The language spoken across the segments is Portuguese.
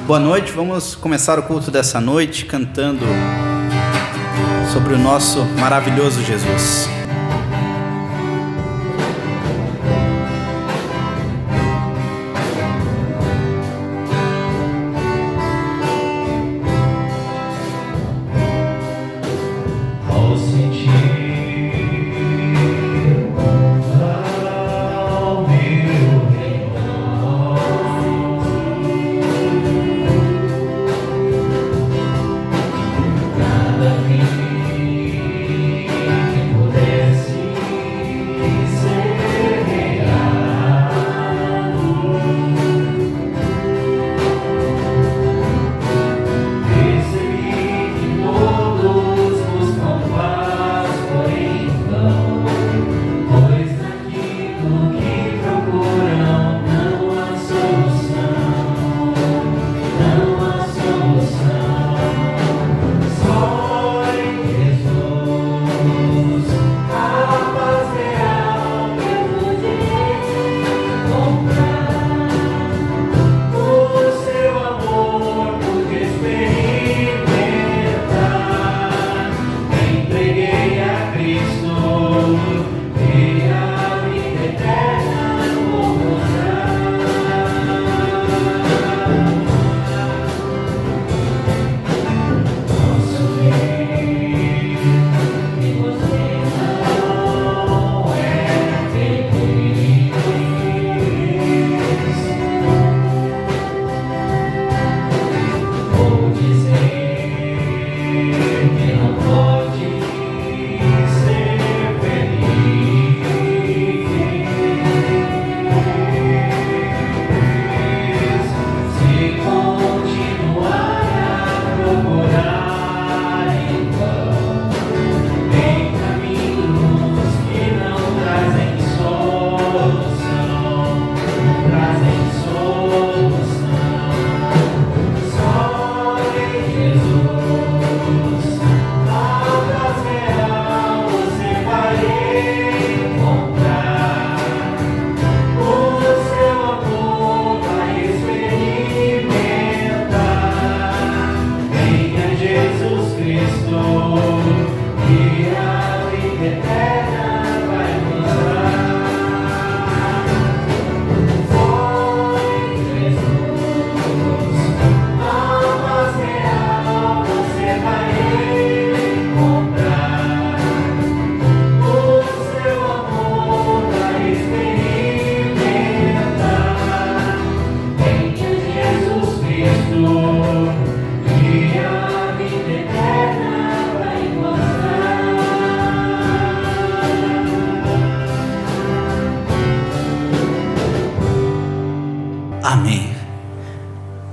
Boa noite, vamos começar o culto dessa noite cantando sobre o nosso maravilhoso Jesus.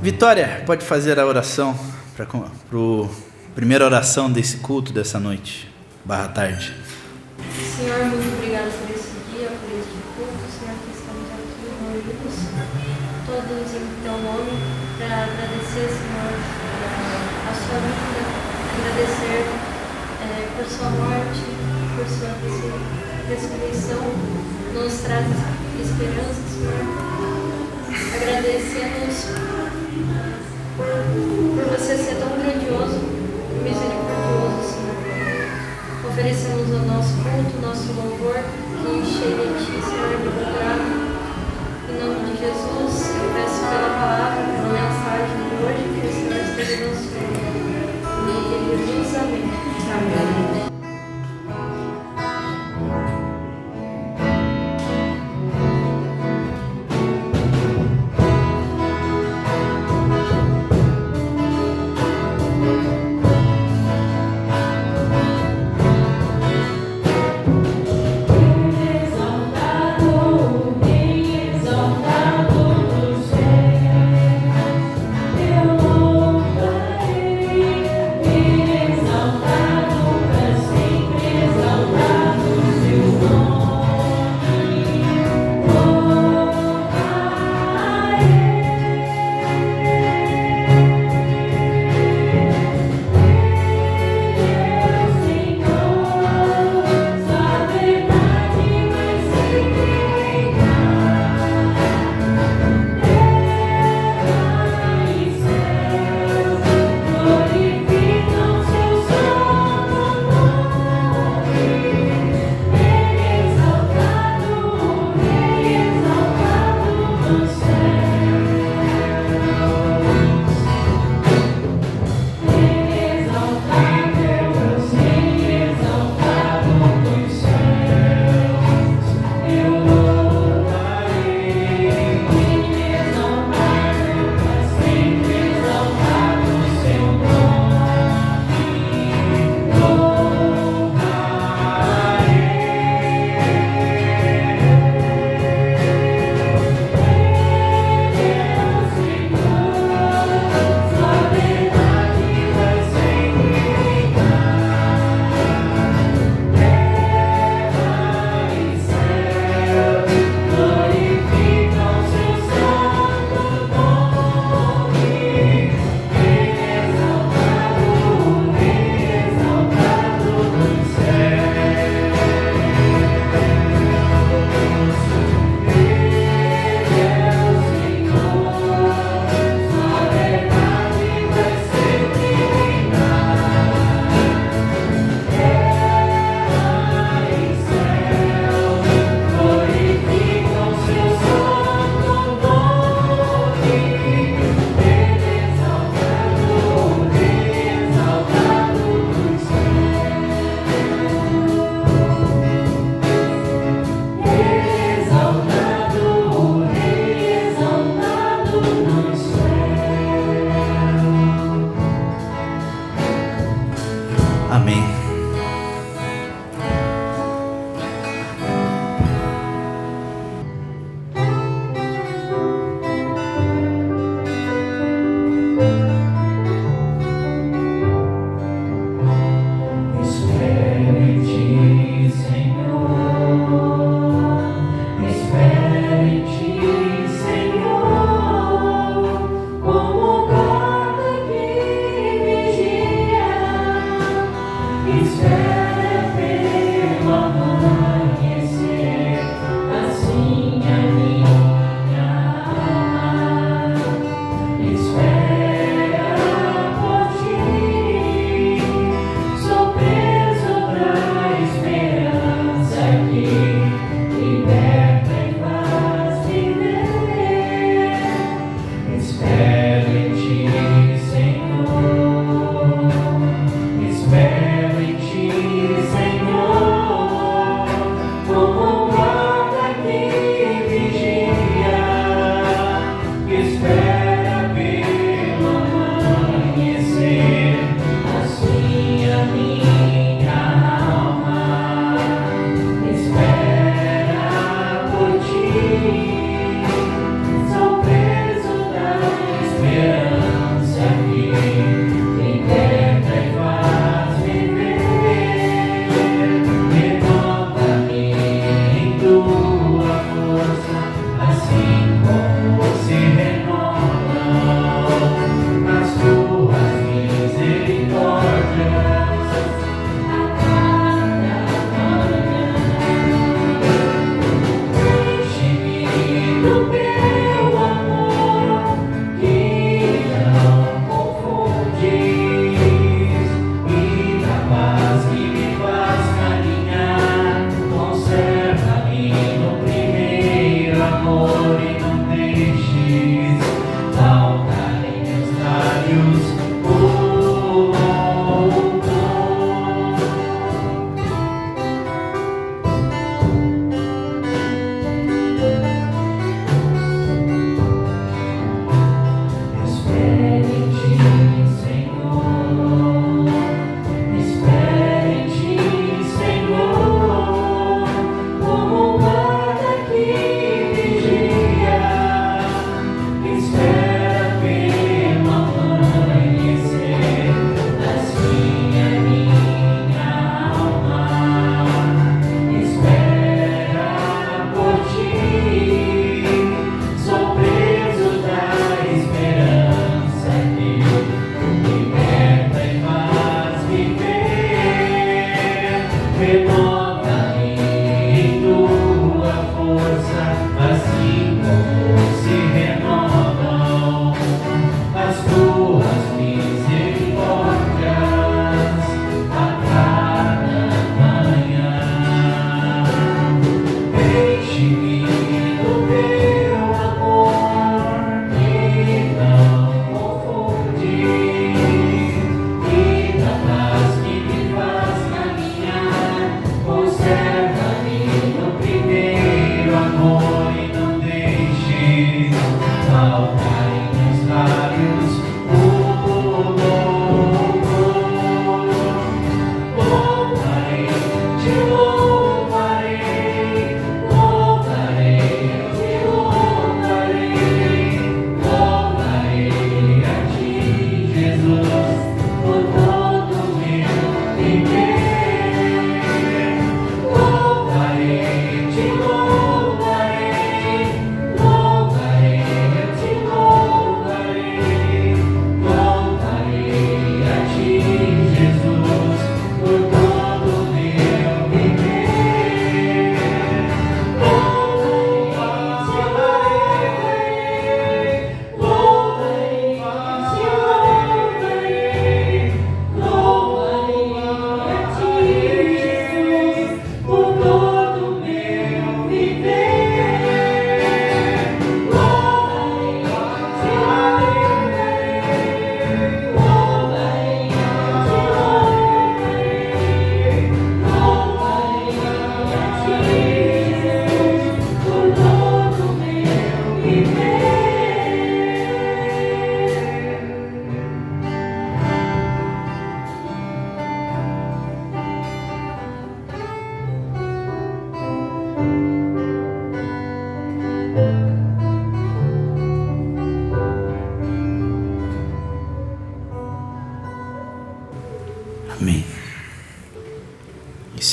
Vitória, pode fazer a oração para a primeira oração desse culto dessa noite, /tarde. Senhor, muito obrigado por esse dia, por este culto, Senhor, que estamos aqui reunidos, todos em teu nome, para agradecer, Senhor, a sua vida, agradecer por sua morte, por sua ressurreição, nos traz esperança, Senhor. Agradecemos por você ser tão grandioso, misericordioso, Senhor. Oferecemos o nosso culto, o nosso louvor, que chegue de Ti, Senhor, muito grato. Em nome de Jesus, eu peço pela palavra, pela mensagem de hoje, que o Senhor esteja nos vendo. Em nome de Jesus, amém. Amém. Exaltado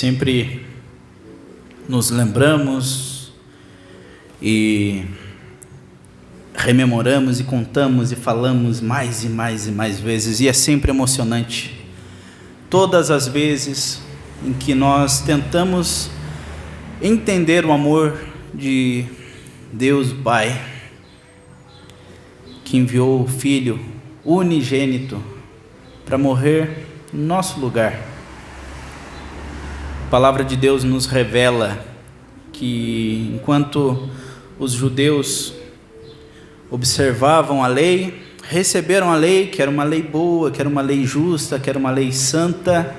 sempre nos lembramos e rememoramos e contamos e falamos mais e mais e mais vezes, e é sempre emocionante. Todas as vezes em que nós tentamos entender o amor de Deus Pai, que enviou o Filho unigênito para morrer no nosso lugar. A palavra de Deus nos revela que enquanto os judeus observavam a lei, receberam a lei, que era uma lei boa, que era uma lei justa, que era uma lei santa,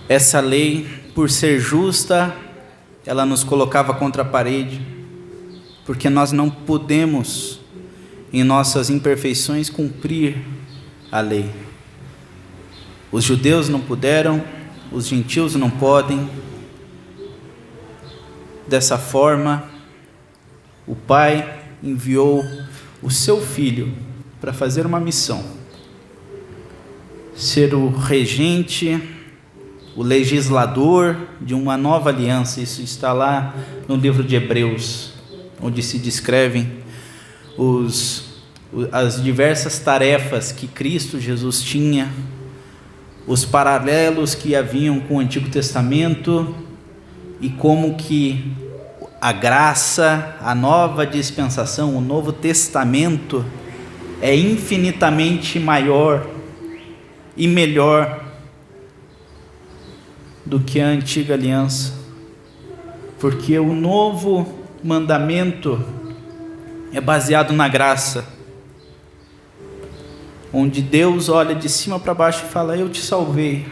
essa lei, por ser justa, ela nos colocava contra a parede, porque nós não podemos, em nossas imperfeições, cumprir a lei. Os judeus não puderam, os gentios não podem. Dessa forma, o Pai enviou o seu Filho para fazer uma missão, ser o regente, o legislador de uma nova aliança. Isso está lá no livro de Hebreus, onde se descrevem as diversas tarefas que Cristo Jesus tinha, os paralelos que haviam com o Antigo Testamento, e como que a graça, a nova dispensação, o Novo Testamento é infinitamente maior e melhor do que a antiga aliança, porque o novo mandamento é baseado na graça, onde Deus olha de cima para baixo e fala: eu te salvei,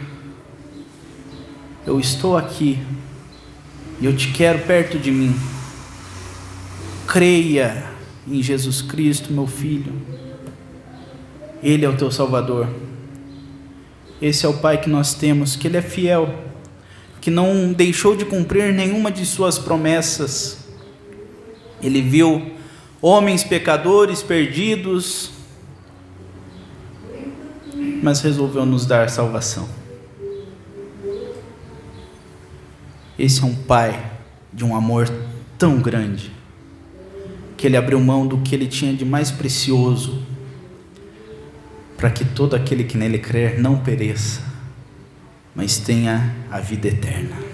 eu estou aqui, e eu te quero perto de mim. Creia em Jesus Cristo, meu Filho. Ele é o teu Salvador. Esse é o Pai que nós temos, que Ele é fiel, que não deixou de cumprir nenhuma de suas promessas. Ele viu homens pecadores perdidos, mas resolveu nos dar salvação. Esse é um Pai de um amor tão grande, que Ele abriu mão do que Ele tinha de mais precioso, para que todo aquele que nele crer não pereça, mas tenha a vida eterna.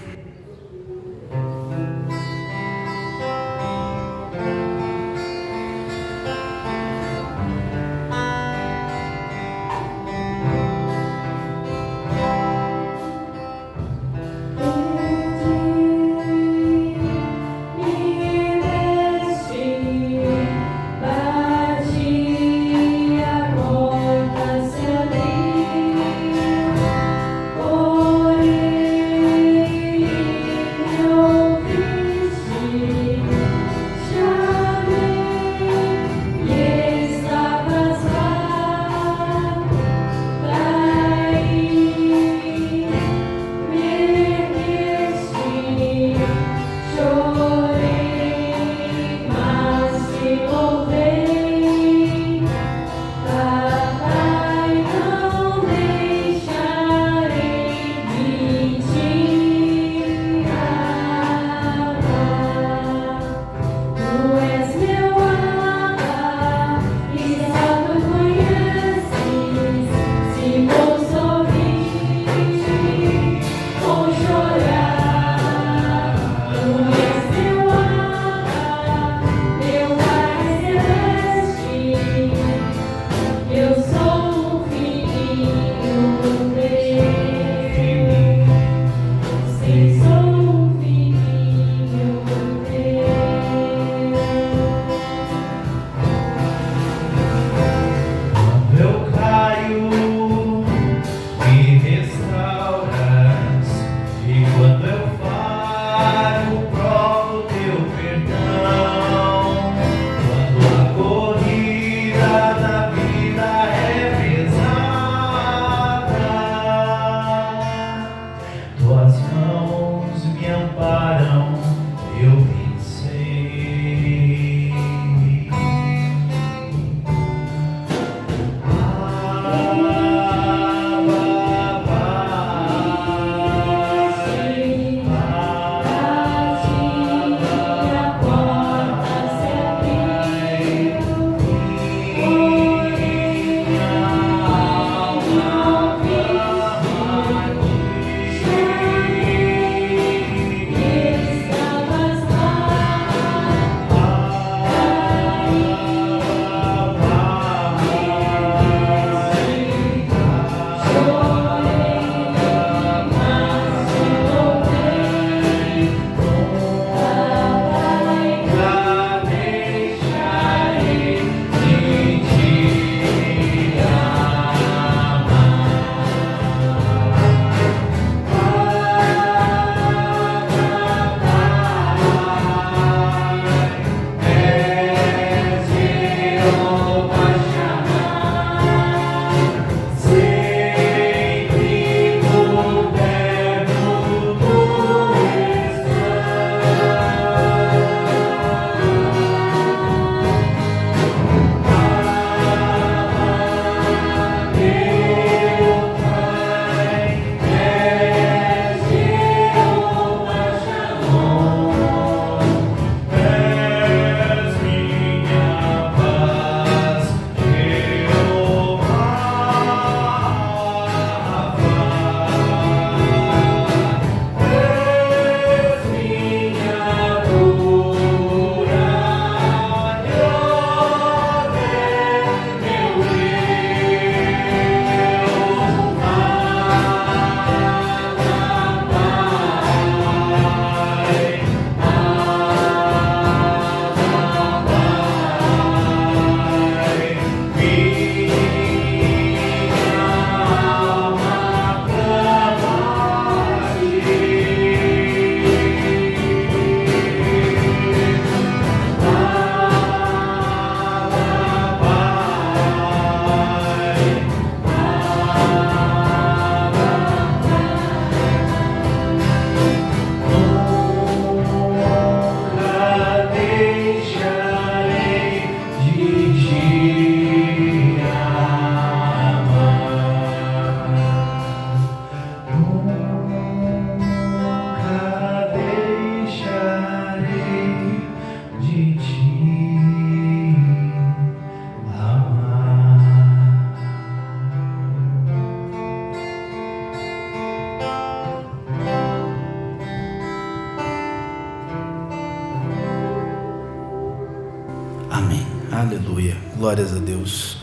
Aleluia. Glórias a Deus.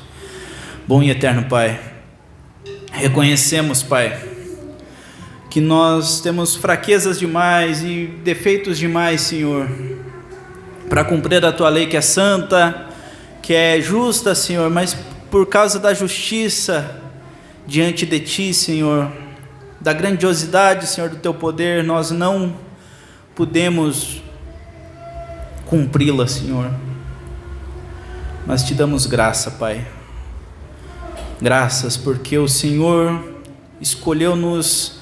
Bom e eterno Pai, reconhecemos, Pai, que nós temos fraquezas demais e defeitos demais, Senhor, para cumprir a Tua lei que é santa, que é justa, Senhor, mas por causa da justiça diante de Ti, Senhor, da grandiosidade, Senhor, do Teu poder, nós não podemos cumpri-la, Senhor. Mas Te damos graça, Pai. Graças porque o Senhor escolheu nos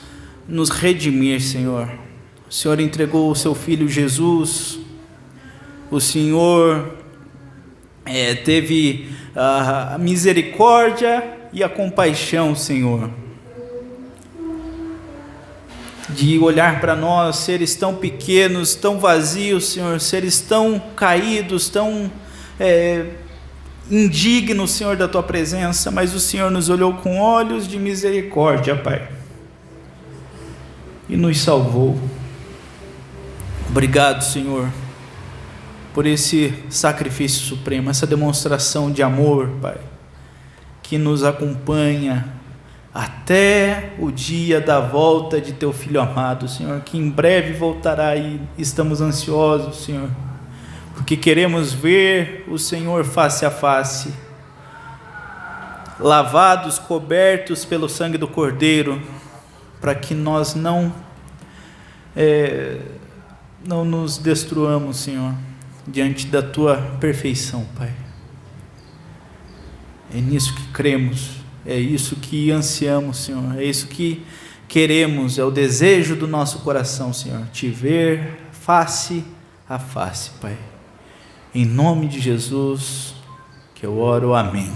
redimir, Senhor. O Senhor entregou o Seu Filho Jesus. O Senhor teve a misericórdia e a compaixão, Senhor, de olhar para nós, seres tão pequenos, tão vazios, Senhor, seres tão caídos, tão indignos, Senhor, da Tua presença, mas o Senhor nos olhou com olhos de misericórdia, Pai, e nos salvou. Obrigado, Senhor, por esse sacrifício supremo, essa demonstração de amor, Pai, que nos acompanha até o dia da volta de Teu Filho amado, Senhor, que em breve voltará e estamos ansiosos, Senhor, porque queremos ver o Senhor face a face, lavados, cobertos pelo sangue do Cordeiro, para que nós não nos destruamos, Senhor, diante da Tua perfeição, Pai. É nisso que cremos, é isso que ansiamos, Senhor, é isso que queremos, é o desejo do nosso coração, Senhor, Te ver face a face, Pai. Em nome de Jesus que eu oro, amém.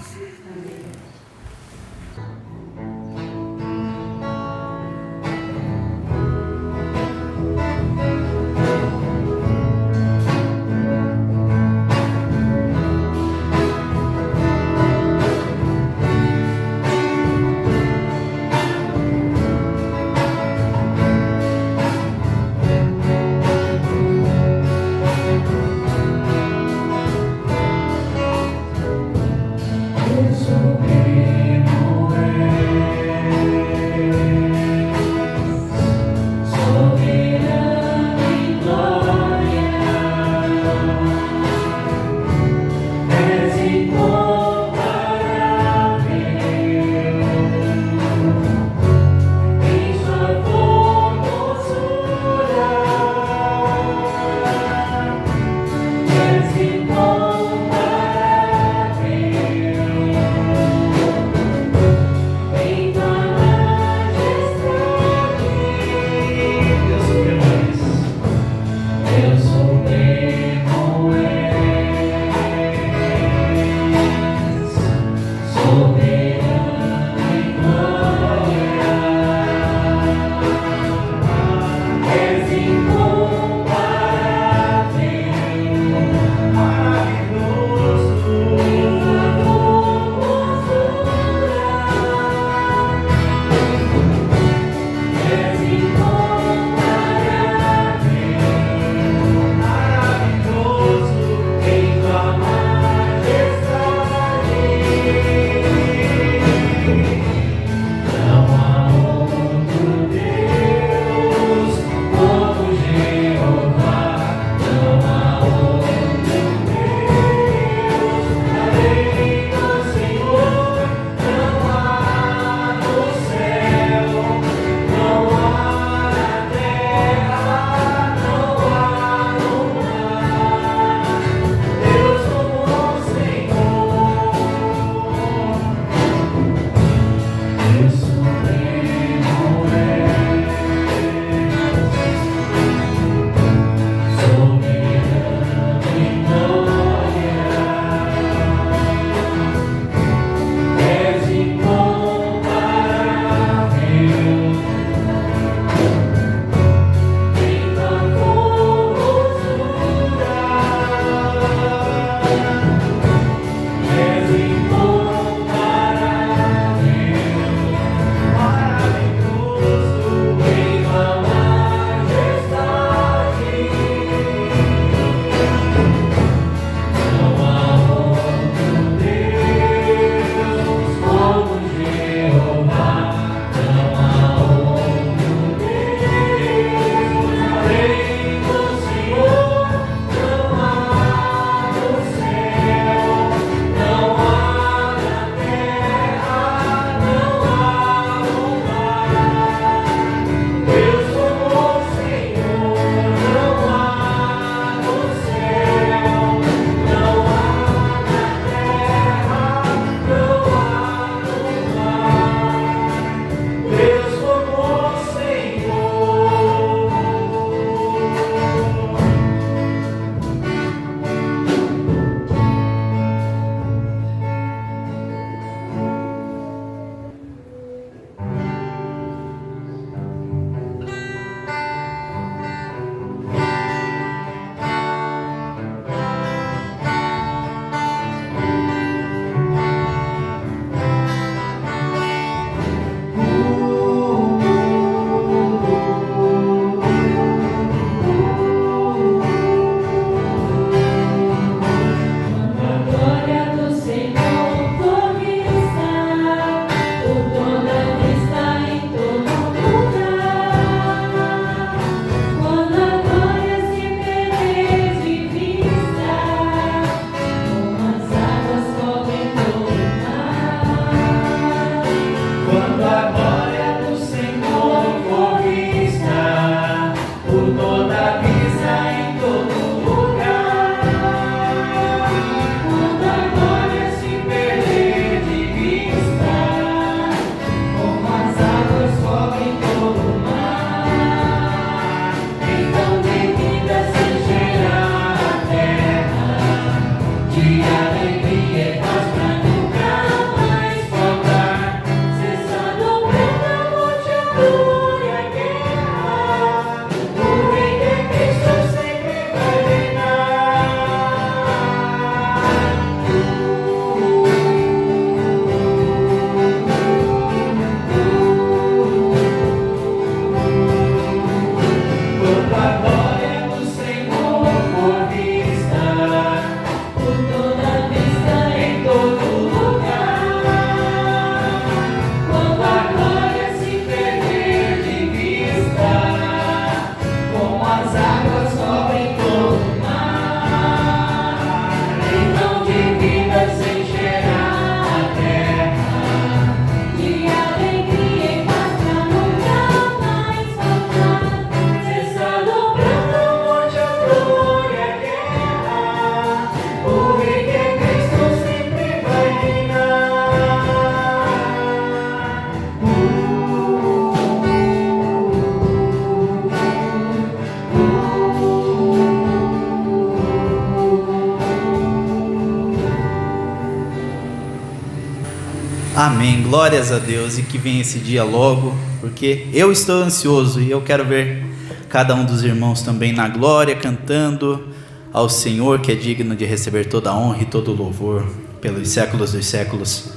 Amém, glórias a Deus, e que venha esse dia logo, porque eu estou ansioso e eu quero ver cada um dos irmãos também na glória, cantando ao Senhor, que é digno de receber toda a honra e todo o louvor pelos séculos dos séculos.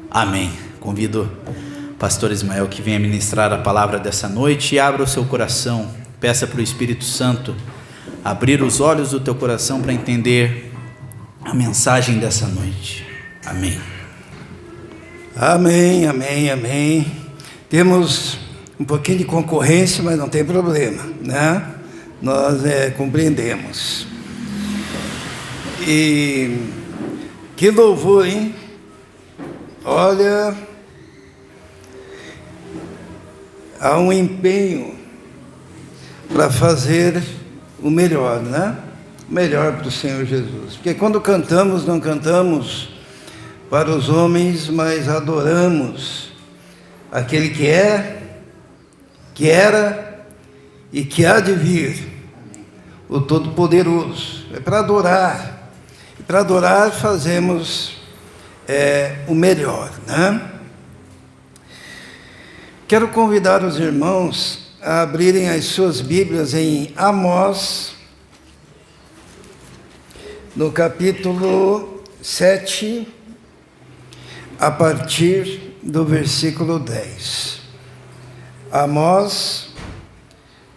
Amém. Convido o pastor Ismael que venha ministrar a palavra dessa noite, e abra o seu coração, peça para o Espírito Santo abrir os olhos do teu coração para entender a mensagem dessa noite. Amém. Amém, amém, amém. Temos um pouquinho de concorrência, mas não tem problema, né? Nós compreendemos. E que louvor, hein? Olha, há um empenho para fazer o melhor, né? O melhor para o Senhor Jesus. Porque quando cantamos, não cantamos para os homens, mas adoramos aquele que é, que era e que há de vir, o Todo-Poderoso. É para adorar. E para adorar fazemos o melhor, né? Quero convidar os irmãos a abrirem as suas Bíblias em Amós, no capítulo 7, a partir do versículo 10. Amós,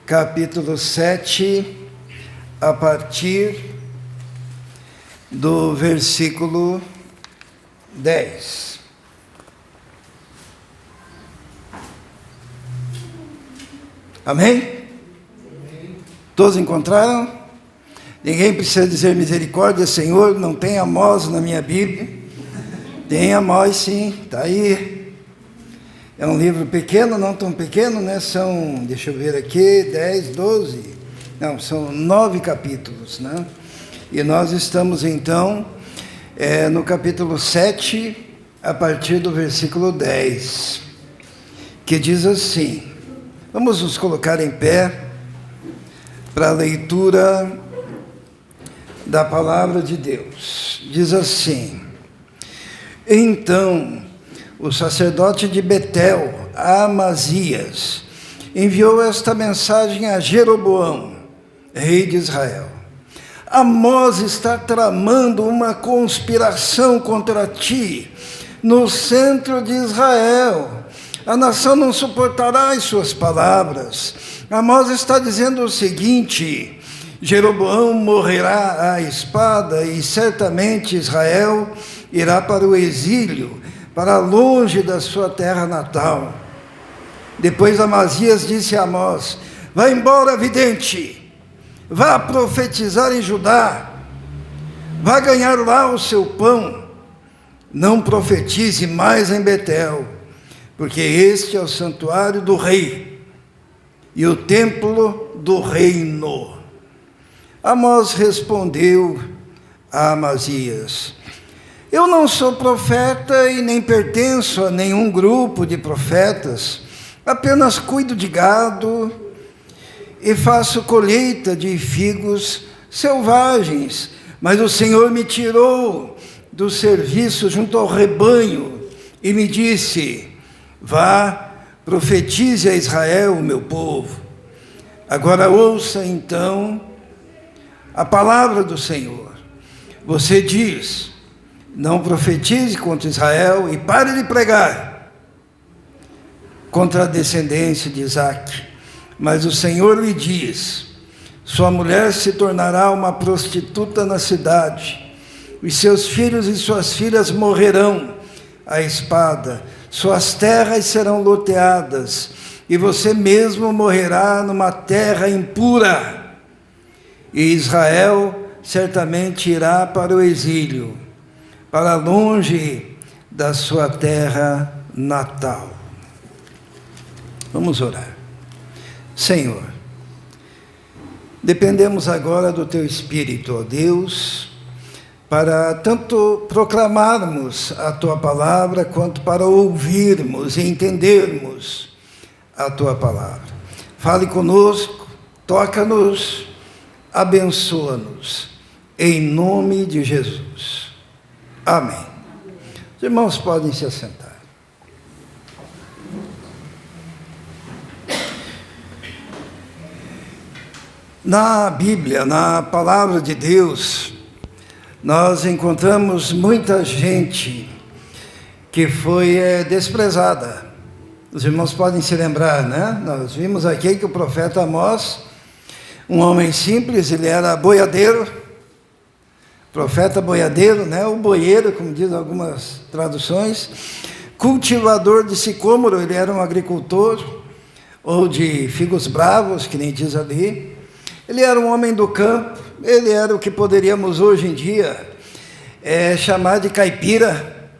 capítulo 7, a partir do versículo 10. Amém? Todos encontraram? Ninguém precisa dizer misericórdia, Senhor, não tem Amós na minha Bíblia. Tem Amós, sim, está aí. É um livro pequeno, não tão pequeno, né? São, deixa eu ver aqui, 10, 12. Não, são 9 capítulos, né? E nós estamos, então, no capítulo 7, a partir do versículo 10, que diz assim. Vamos nos colocar em pé para a leitura da palavra de Deus. Diz assim: Então, o sacerdote de Betel, Amazias, enviou esta mensagem a Jeroboão, rei de Israel. Amós está tramando uma conspiração contra ti no centro de Israel. A nação não suportará as suas palavras. Amós está dizendo o seguinte: Jeroboão morrerá à espada e certamente Israel irá para o exílio, para longe da sua terra natal. Depois Amazias disse a Amós: Vá embora, vidente, vá profetizar em Judá, vá ganhar lá o seu pão, não profetize mais em Betel, porque este é o santuário do rei e o templo do reino. Amós respondeu a Amazias: Eu não sou profeta e nem pertenço a nenhum grupo de profetas, apenas cuido de gado e faço colheita de figos selvagens, mas o Senhor me tirou do serviço junto ao rebanho e me disse: Vá, profetize a Israel, meu povo. Agora ouça então a palavra do Senhor. Você diz: Não profetize contra Israel e pare de pregar contra a descendência de Isaque. Mas o Senhor lhe diz: Sua mulher se tornará uma prostituta na cidade. Os seus filhos e suas filhas morrerão à espada. Suas terras serão loteadas, e você mesmo morrerá numa terra impura. E Israel certamente irá para o exílio, para longe da sua terra natal. Vamos orar. Senhor, dependemos agora do Teu Espírito, ó Deus, para tanto proclamarmos a Tua palavra, quanto para ouvirmos e entendermos a Tua palavra. Fale conosco, toca-nos, abençoa-nos, em nome de Jesus. Amém. Os irmãos podem se assentar. Na Bíblia, na Palavra de Deus, nós encontramos muita gente que foi desprezada. Os irmãos podem se lembrar, né? Nós vimos aqui que o profeta Amós, um homem simples, ele era boiadeiro, profeta boiadeiro, né? O boieiro, como diz algumas traduções, cultivador de sicômoro, ele era um agricultor, ou de figos bravos, que nem diz ali. Ele era um homem do campo, ele era o que poderíamos hoje em dia chamar de caipira.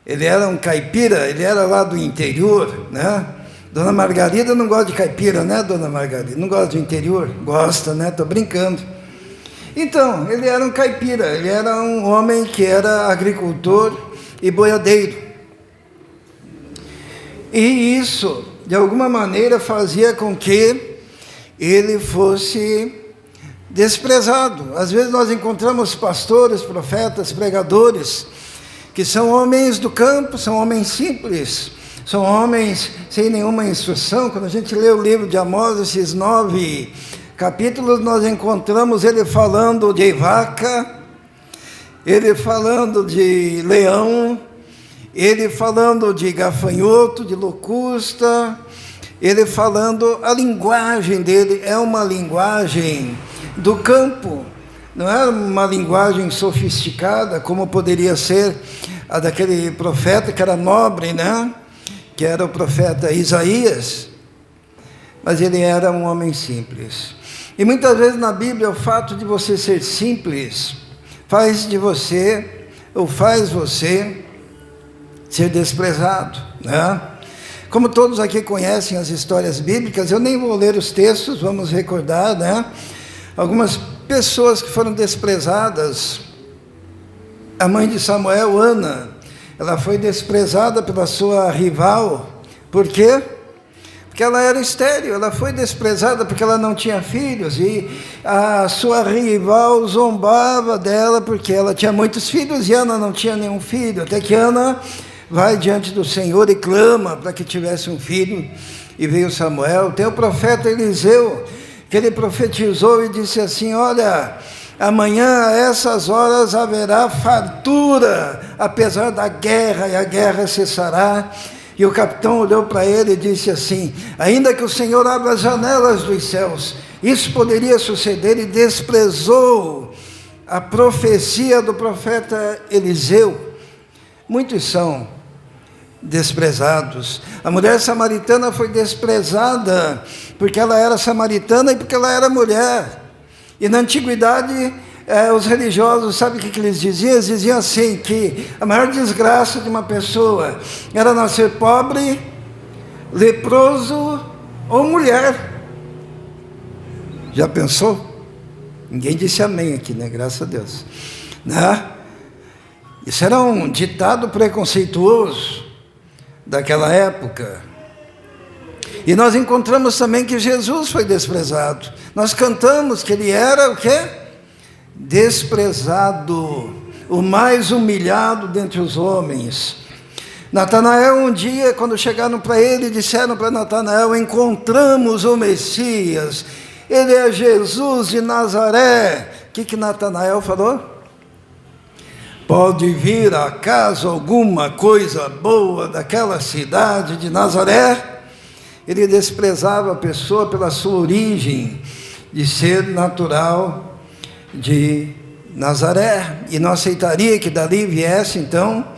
Ele era um caipira, ele era lá do interior, né? Dona Margarida não gosta de caipira, né, Dona Margarida? Não gosta do interior? Gosta, né? Estou brincando. Então, ele era um caipira, ele era um homem que era agricultor e boiadeiro. E isso, de alguma maneira, fazia com que ele fosse desprezado. Às vezes nós encontramos pastores, profetas, pregadores, que são homens do campo, são homens simples, são homens sem nenhuma instrução. Quando a gente lê o livro de Amós, esses 9 capítulos, nós encontramos ele falando de vaca, ele falando de leão, ele falando de gafanhoto, de locusta, ele falando, a linguagem dele é uma linguagem do campo, não é uma linguagem sofisticada, como poderia ser a daquele profeta que era nobre, né? Que era o profeta Isaías, mas ele era um homem simples. E muitas vezes na Bíblia o fato de você ser simples faz de você, ou faz você ser desprezado, né? Como todos aqui conhecem as histórias bíblicas, eu nem vou ler os textos, vamos recordar, né? Algumas pessoas que foram desprezadas. A mãe de Samuel, Ana, ela foi desprezada pela sua rival. Por quê? Porque ela era estéril, ela foi desprezada porque ela não tinha filhos, e a sua rival zombava dela porque ela tinha muitos filhos e Ana não tinha nenhum filho, até que Ana vai diante do Senhor e clama para que tivesse um filho, e veio Samuel. Tem o profeta Eliseu, que ele profetizou e disse assim: olha, amanhã a essas horas haverá fartura, apesar da guerra, e a guerra cessará. E o capitão olhou para ele e disse assim: ainda que o Senhor abra as janelas dos céus, isso poderia suceder, e desprezou a profecia do profeta Eliseu. Muitos são desprezados. A mulher samaritana foi desprezada porque ela era samaritana e porque ela era mulher. E na antiguidade, os religiosos, sabe o que eles diziam? Eles diziam assim, que a maior desgraça de uma pessoa era nascer pobre, leproso ou mulher. Já pensou? Ninguém disse amém aqui, né? Graças a Deus. Né? Isso era um ditado preconceituoso daquela época. E nós encontramos também que Jesus foi desprezado. Nós cantamos que ele era o quê? Desprezado, o mais humilhado dentre os homens. Natanael, um dia, quando chegaram para ele, disseram para Natanael: encontramos o Messias, ele é Jesus de Nazaré. O que Natanael falou? Pode vir acaso alguma coisa boa daquela cidade de Nazaré? Ele desprezava a pessoa pela sua origem, de ser natural de Nazaré, e não aceitaria que dali viesse então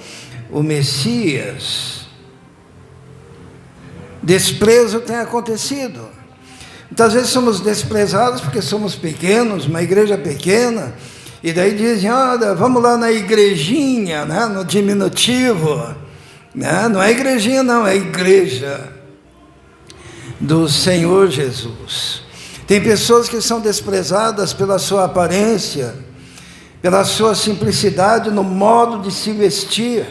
o Messias. Desprezo tem acontecido. Muitas vezes somos desprezados porque somos pequenos, uma igreja pequena, e daí dizem: olha, vamos lá na igrejinha, né? No diminutivo, né? Não é igrejinha não, é igreja do Senhor Jesus. Tem pessoas que são desprezadas pela sua aparência, pela sua simplicidade no modo de se vestir.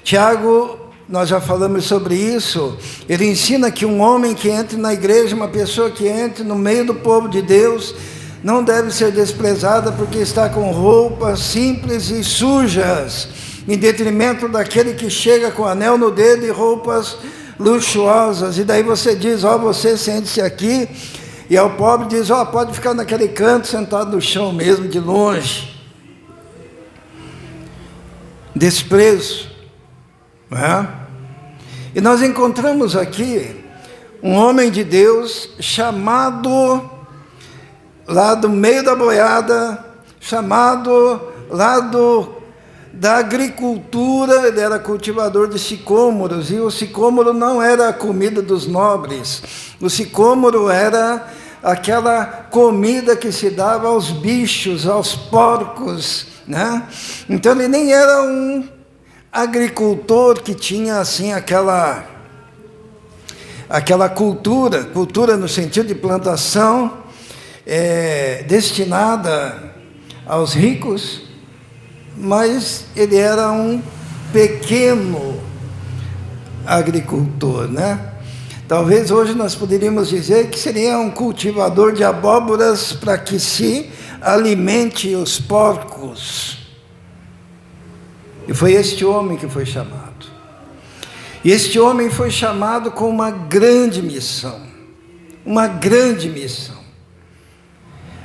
Tiago, nós já falamos sobre isso, ele ensina que um homem que entre na igreja, uma pessoa que entre no meio do povo de Deus, não deve ser desprezada porque está com roupas simples e sujas, em detrimento daquele que chega com anel no dedo e roupas luxuosas. E daí você diz: ó, você sente-se aqui, E ao pobre diz, pode ficar naquele canto, sentado no chão mesmo, de longe. Desprezo. Não é? E nós encontramos aqui um homem de Deus chamado lá do meio da boiada, chamado lá da agricultura. Ele era cultivador de sicômoros, e o sicômoro não era a comida dos nobres, o sicômoro era aquela comida que se dava aos bichos, aos porcos, né? Então ele nem era um agricultor que tinha assim aquela cultura no sentido de plantação, destinada aos ricos, mas ele era um pequeno agricultor, né? Talvez hoje nós poderíamos dizer que seria um cultivador de abóboras para que se alimente os porcos. E foi este homem que foi chamado. E este homem foi chamado com uma grande missão. Uma grande missão.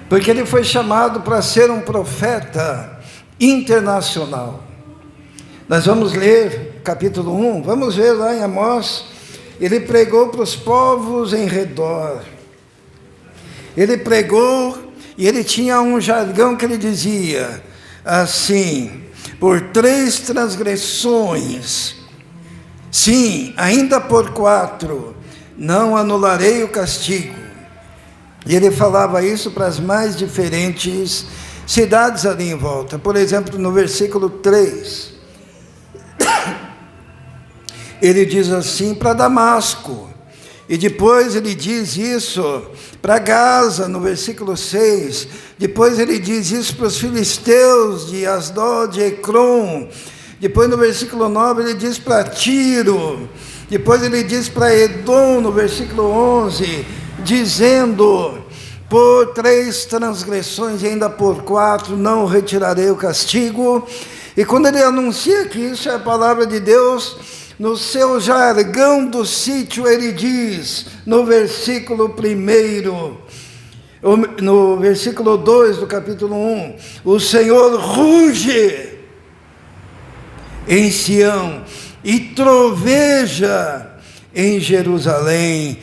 Porque ele foi chamado para ser um profeta internacional. Nós vamos ler capítulo 1, vamos ver lá em Amós. Ele pregou para os povos em redor. Ele pregou e ele tinha um jargão que ele dizia assim: por 3 transgressões, sim, ainda por 4, não anularei o castigo. E ele falava isso para as mais diferentes cidades ali em volta. Por exemplo, no versículo 3, ele diz assim para Damasco, e depois ele diz isso para Gaza, no versículo 6, depois ele diz isso para os filisteus de Asdod e Ecrom, depois no versículo 9 ele diz para Tiro, depois ele diz para Edom, no versículo 11, dizendo: por 3 transgressões e ainda por 4 não retirarei o castigo. E quando ele anuncia que isso é a palavra de Deus, no seu jargão do sítio ele diz, no versículo 1, no versículo 2 do capítulo 1, o Senhor ruge em Sião e troveja em Jerusalém.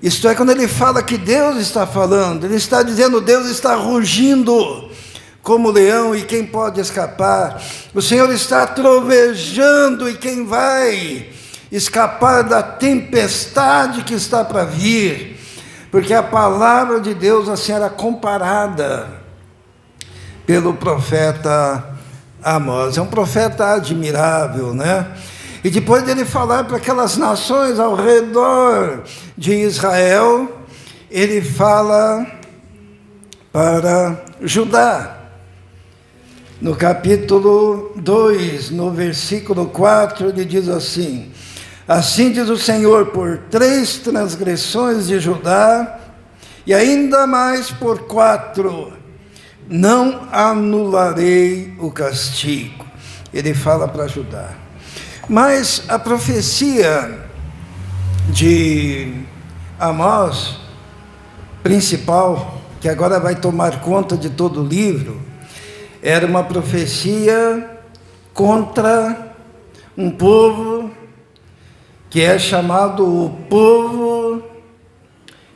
Isto é, quando ele fala que Deus está falando, ele está dizendo: Deus está rugindo como leão, e quem pode escapar? O Senhor está trovejando, e quem vai escapar da tempestade que está para vir? Porque a palavra de Deus assim era comparada pelo profeta Amós. É um profeta admirável, né? E depois dele falar para aquelas nações ao redor de Israel, ele fala para Judá. No capítulo 2, no versículo 4, ele diz assim: assim diz o Senhor, por 3 transgressões de Judá, e ainda mais por 4, não anularei o castigo. Ele fala para Judá. Mas a profecia de Amós, principal, que agora vai tomar conta de todo o livro, era uma profecia contra um povo que é chamado o povo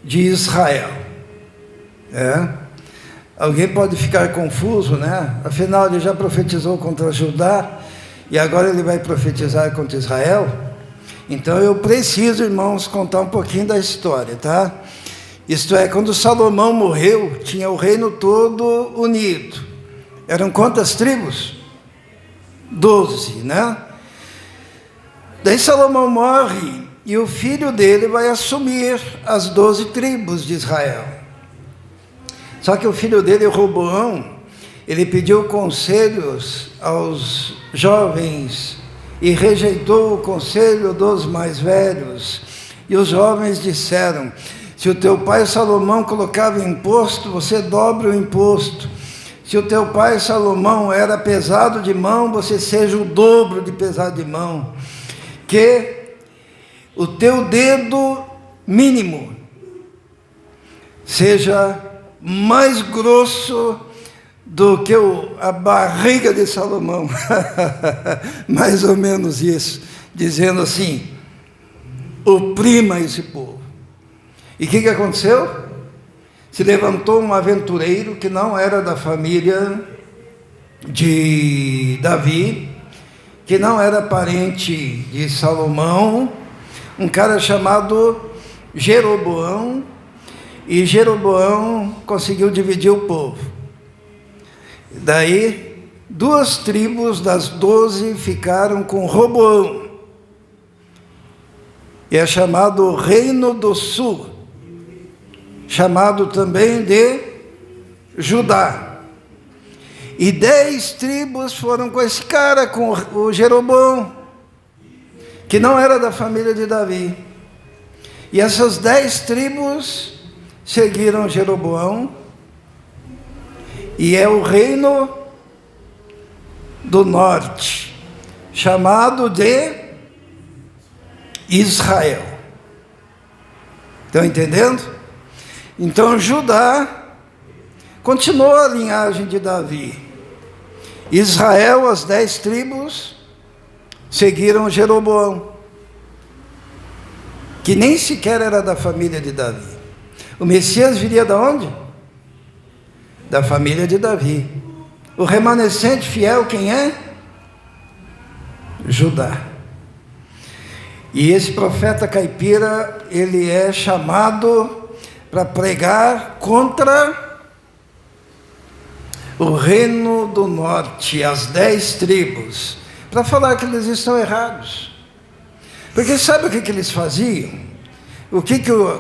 de Israel. Alguém pode ficar confuso, né? Afinal, ele já profetizou contra Judá e agora ele vai profetizar contra Israel. Então eu preciso, irmãos, contar um pouquinho da história, tá? Isto é, quando Salomão morreu, tinha o reino todo unido. Eram quantas tribos? 12, né? Daí Salomão morre e o filho dele vai assumir as 12 tribos de Israel. Só que o filho dele, Roboão, ele pediu conselhos aos jovens e rejeitou o conselho dos mais velhos. E os jovens disseram: se o teu pai Salomão colocava imposto, você dobra o imposto. Se o teu pai Salomão era pesado de mão, você seja o dobro de pesado de mão. Que o teu dedo mínimo seja mais grosso do que a barriga de Salomão. Mais ou menos isso, dizendo assim: oprima esse povo. E o que aconteceu? Se levantou um aventureiro que não era da família de Davi, que não era parente de Salomão, um cara chamado Jeroboão, e Jeroboão conseguiu dividir o povo. Daí, 2 tribos das 12 ficaram com Roboão, e é chamado Reino do Sul, chamado também de Judá. E 10 tribos foram com esse cara, com o Jeroboão, que não era da família de Davi. E essas 10 tribos seguiram Jeroboão, e é o reino do norte, chamado de Israel. Estão entendendo? Então Judá continuou a linhagem de Davi. Israel, as 10 tribos, seguiram Jeroboão, que nem sequer era da família de Davi. O Messias viria de onde? Da família de Davi. O remanescente fiel, quem é? Judá. E esse profeta caipira, ele é chamado para pregar contra o reino do norte, as 10 tribos, para falar que eles estão errados. Porque sabe o que eles faziam?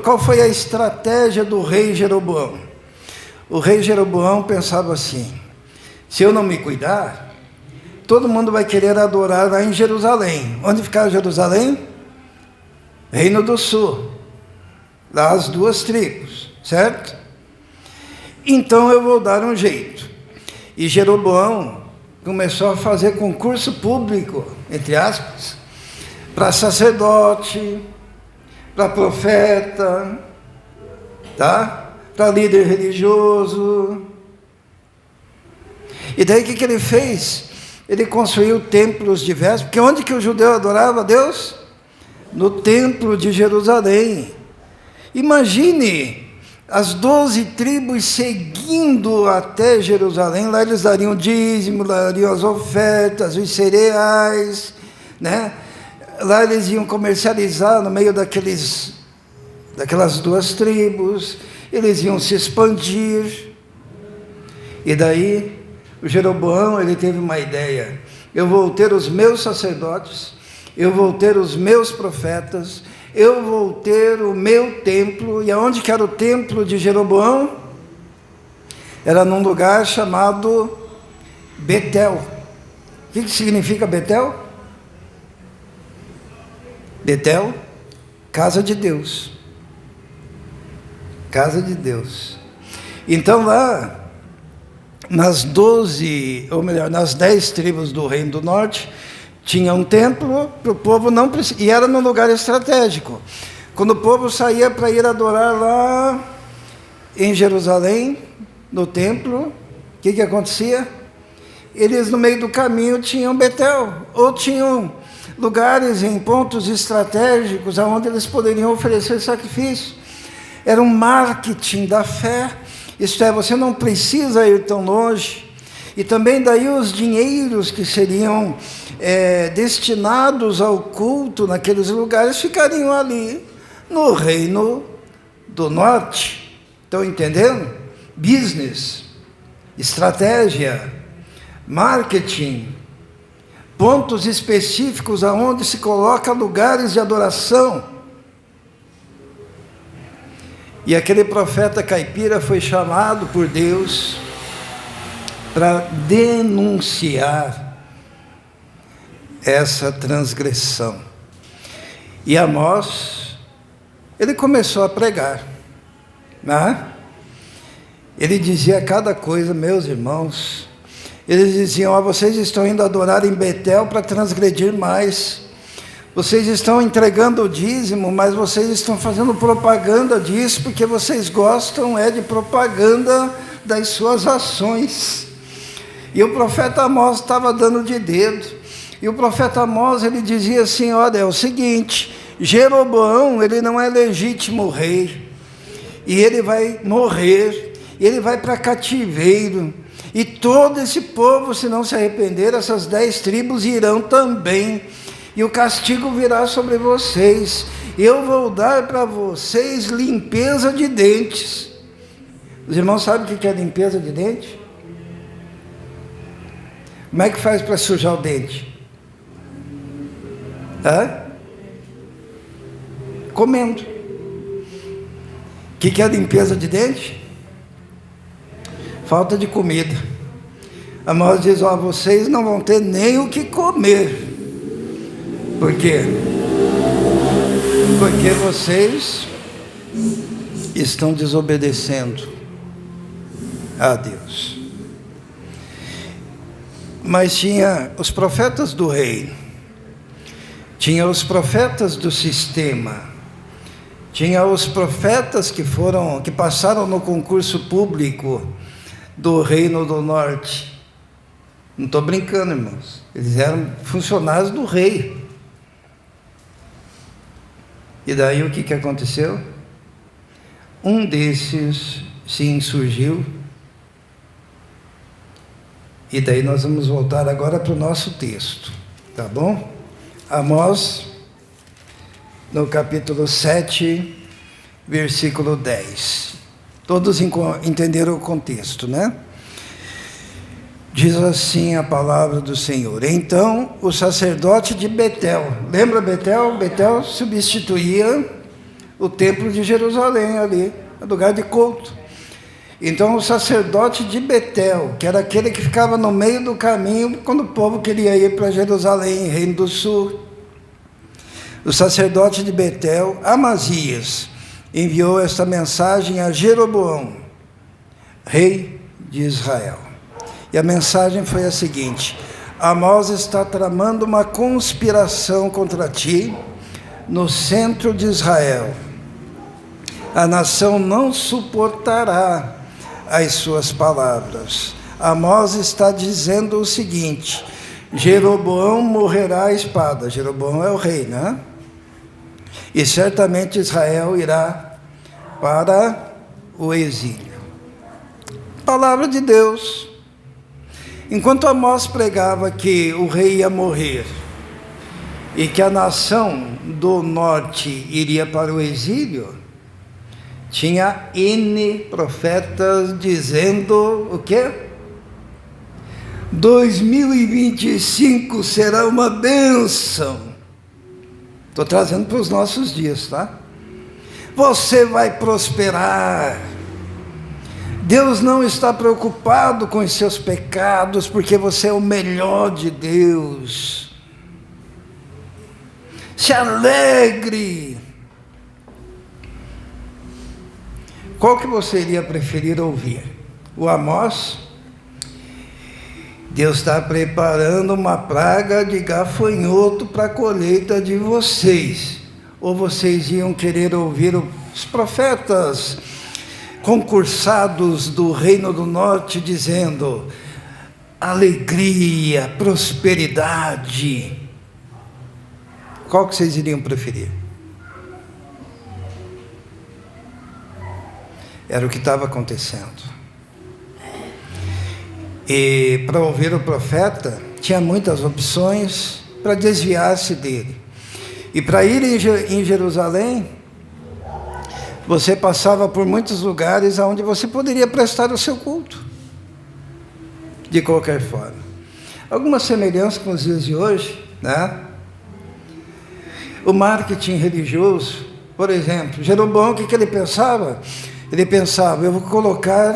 Qual foi a estratégia do rei Jeroboão? O rei Jeroboão pensava assim: se eu não me cuidar, todo mundo vai querer adorar lá em Jerusalém. Onde ficava Jerusalém? Reino do Sul. Lá as 2 tribos, certo? Então eu vou dar um jeito. E Jeroboão começou a fazer concurso público, entre aspas, para sacerdote, para profeta, tá? Para líder religioso. E daí o que ele fez? Ele construiu templos diversos, porque onde que o judeu adorava a Deus? No templo de Jerusalém. Imagine as 12 tribos seguindo até Jerusalém. Lá eles dariam dízimo, dariam as ofertas, os cereais, né? Lá eles iam comercializar no meio daquelas 2 tribos, eles iam se expandir. E daí o Jeroboão, ele teve uma ideia: eu vou ter os meus sacerdotes, eu vou ter os meus profetas, eu vou ter o meu templo. E aonde que era o templo de Jeroboão? Era num lugar chamado Betel. O que significa Betel? Betel, casa de Deus. Casa de Deus. Então lá, nas 10 tribos do Reino do Norte, tinha um templo para o povo não precisar, e era num lugar estratégico. Quando o povo saía para ir adorar lá em Jerusalém, no templo, o que acontecia? Eles no meio do caminho tinham Betel, ou tinham lugares em pontos estratégicos onde eles poderiam oferecer sacrifício. Era um marketing da fé, isto é, você não precisa ir tão longe. E também daí os dinheiros que seriam destinados ao culto naqueles lugares ficariam ali no Reino do Norte. Estão entendendo? Business, estratégia, marketing, pontos específicos aonde se coloca lugares de adoração. E aquele profeta caipira foi chamado por Deus para denunciar essa transgressão. E Amós, ele começou a pregar, né? Ele dizia cada coisa, meus irmãos. Eles diziam: vocês estão indo adorar em Betel para transgredir mais. Vocês estão entregando o dízimo, mas vocês estão fazendo propaganda disso, porque vocês gostam de propaganda das suas ações. E o profeta Amós estava dando de dedo. E o profeta Amós, ele dizia assim: olha, é o seguinte, Jeroboão, ele não é legítimo rei, e ele vai morrer, ele vai para cativeiro, e todo esse povo, se não se arrepender, essas 10 tribos irão também, e o castigo virá sobre vocês. Eu vou dar para vocês limpeza de dentes. Os irmãos sabem o que é limpeza de dente? Como é que faz para sujar o dente? Comendo. O que é limpeza de dente? Falta de comida. Amós diz: ó, vocês não vão ter nem o que comer. Por quê? Porque vocês estão desobedecendo a Deus. Mas tinha os profetas do rei, tinha os profetas do sistema, tinha os profetas que passaram no concurso público do Reino do Norte. Não estou brincando, irmãos. Eles eram funcionários do rei. E daí o que aconteceu? Um desses se insurgiu. E daí nós vamos voltar agora para o nosso texto, tá bom? Amós, no capítulo 7, versículo 10. Todos entenderam o contexto, né? Diz assim a palavra do Senhor: então o sacerdote de Betel, lembra Betel? Betel substituía o templo de Jerusalém ali, no lugar de culto. Então o sacerdote de Betel, que era aquele que ficava no meio do caminho quando o povo queria ir para Jerusalém, Reino do Sul, o sacerdote de Betel, Amazias, enviou esta mensagem a Jeroboão, rei de Israel. E a mensagem foi a seguinte: Amós está tramando uma conspiração contra ti no centro de Israel. A nação não suportará as suas palavras. Amós está dizendo o seguinte: Jeroboão morrerá à espada. Jeroboão é o rei, né? E certamente Israel irá para o exílio. Palavra de Deus. Enquanto Amós pregava que o rei ia morrer e que a nação do norte iria para o exílio, tinha N profetas dizendo o quê? 2025 será uma bênção. Estou trazendo para os nossos dias, tá? Você vai prosperar. Deus não está preocupado com os seus pecados, porque você é o melhor de Deus. Se alegre. Qual que você iria preferir ouvir? O Amós? Deus está preparando uma praga de gafanhoto para a colheita de vocês. Ou vocês iam querer ouvir os profetas concursados do Reino do Norte dizendo alegria, prosperidade? Qual que vocês iriam preferir? Era o que estava acontecendo. E para ouvir o profeta, tinha muitas opções para desviar-se dele. E para ir em Jerusalém, você passava por muitos lugares onde você poderia prestar o seu culto, de qualquer forma. Alguma semelhança com os dias de hoje, né? O marketing religioso, por exemplo, Jeroboão, o que ele pensava? Ele pensava: eu vou colocar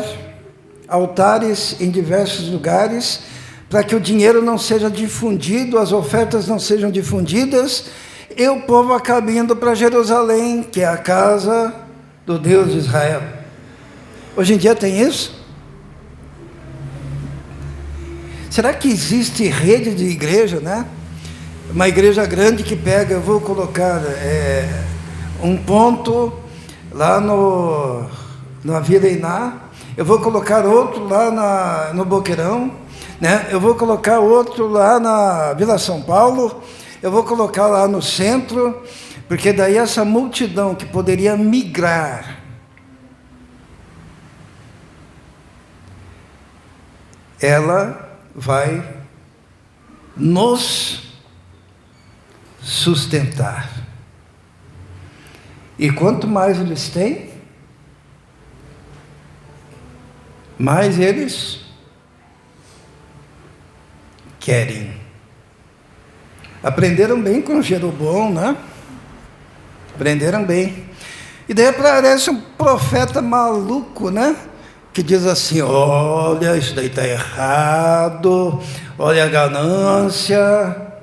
altares em diversos lugares para que o dinheiro não seja difundido, as ofertas não sejam difundidas, e o povo acabe indo para Jerusalém, que é a casa do Deus de Israel. Hoje em dia tem isso? Será que existe rede de igreja, né? Uma igreja grande que pega, eu vou colocar um ponto lá na Vila Iná, eu vou colocar outro lá no Boqueirão, né? Eu vou colocar outro lá na Vila São Paulo, eu vou colocar lá no centro, porque daí essa multidão que poderia migrar, ela vai nos sustentar. E quanto mais eles têm, mais eles querem. Aprenderam bem com Jeroboão, né? Aprenderam bem. E daí aparece um profeta maluco, né? Que diz assim: olha, isso daí está errado, olha a ganância,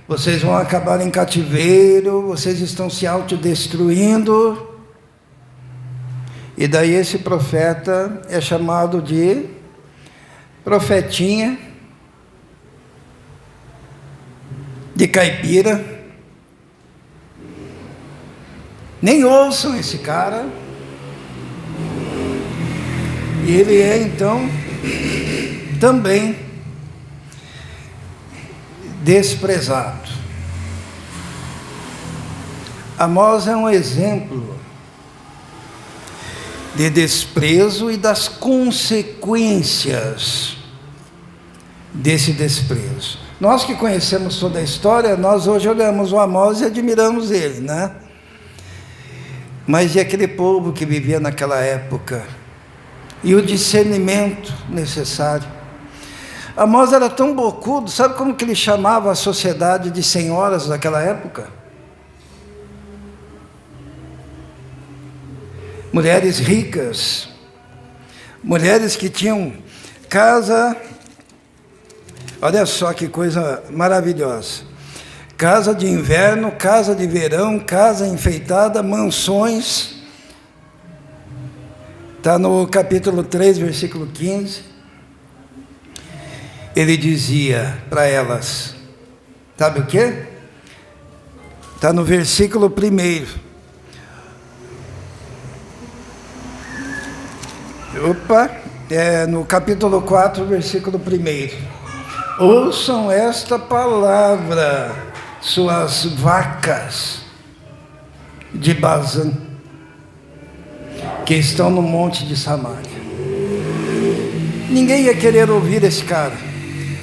vocês vão acabar em cativeiro, vocês estão se autodestruindo. E daí esse profeta é chamado de profetinha de caipira. Nem ouçam esse cara. E ele é então também desprezado. Amós é um exemplo de desprezo e das consequências desse desprezo. Nós que conhecemos toda a história, nós hoje olhamos o Amós e admiramos ele, né? Mas e aquele povo que vivia naquela época? E o discernimento necessário. Amós era tão bocudo, sabe como que ele chamava a sociedade de senhoras daquela época? Mulheres ricas, mulheres que tinham casa, olha só que coisa maravilhosa, casa de inverno, casa de verão, casa enfeitada, mansões. Está no capítulo 3, versículo 15. Ele dizia para elas, sabe o quê? Está no versículo 1. No capítulo 4, versículo 1. Ouçam esta palavra, suas vacas de Bazã, que estão no monte de Samaria. Ninguém ia querer ouvir esse cara.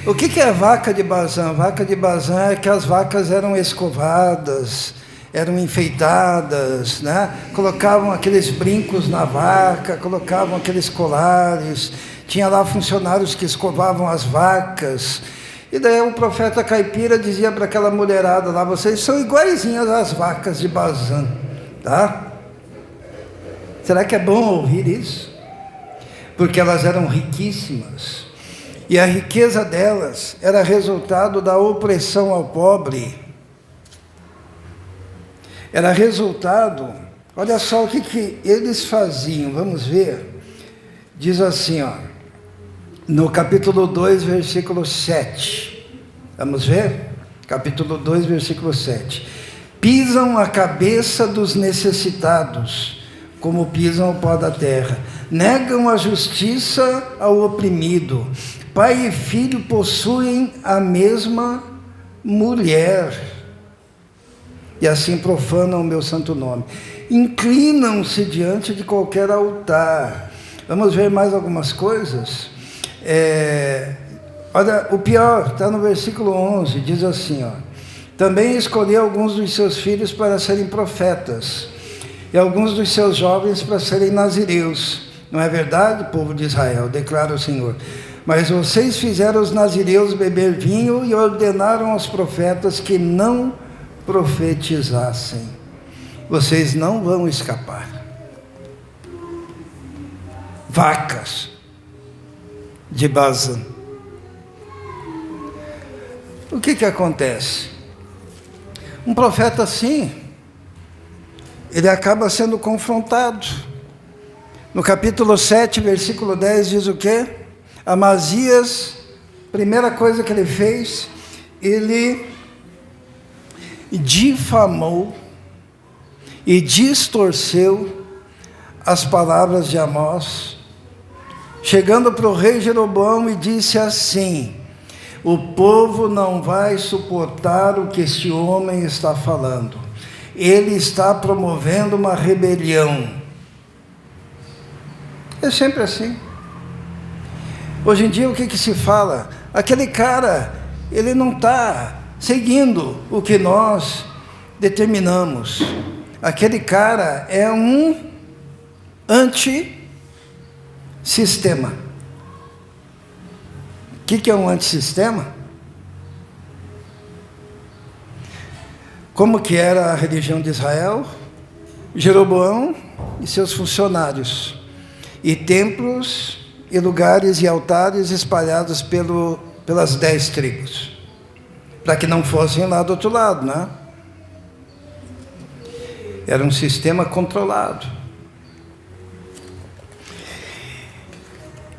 O que é vaca de Bazã? Vaca de Bazã é que as vacas eram escovadas, eram enfeitadas, né? Colocavam aqueles brincos na vaca, colocavam aqueles colares, tinha lá funcionários que escovavam as vacas. E daí o profeta caipira dizia para aquela mulherada lá: vocês são iguaizinhas às vacas de Bazã, tá? Será que é bom ouvir isso? Porque elas eram riquíssimas, e a riqueza delas era resultado da opressão ao pobre, era resultado, olha só o que eles faziam, vamos ver, diz assim, ó, no capítulo 2, versículo 7, vamos ver? Capítulo 2, versículo 7, pisam a cabeça dos necessitados, como pisam o pó da terra, negam a justiça ao oprimido, pai e filho possuem a mesma mulher, e assim profanam o meu santo nome, inclinam-se diante de qualquer altar. Vamos ver mais algumas coisas. Olha, o pior está no versículo 11, diz assim, ó, também escolhi alguns dos seus filhos para serem profetas, e alguns dos seus jovens para serem nazireus. Não é verdade, povo de Israel? Declara o Senhor. Mas vocês fizeram os nazireus beber vinho e ordenaram aos profetas que não profetizassem. Vocês não vão escapar. Vacas de Bazã. O que acontece? Um profeta assim, ele acaba sendo confrontado. No capítulo 7, versículo 10, diz o quê? Amazias, primeira coisa que ele fez, ele difamou e distorceu as palavras de Amós, chegando para o rei Jeroboão e disse assim: o povo não vai suportar o que este homem está falando. Ele está promovendo uma rebelião. É sempre assim. Hoje em dia o que se fala? Aquele cara, ele não está seguindo o que nós determinamos. Aquele cara é um antissistema. O que é um antissistema? Como que era a religião de Israel? Jeroboão e seus funcionários, e templos e lugares e altares espalhados pelas 10 tribos, para que não fossem lá do outro lado, né? Era um sistema controlado.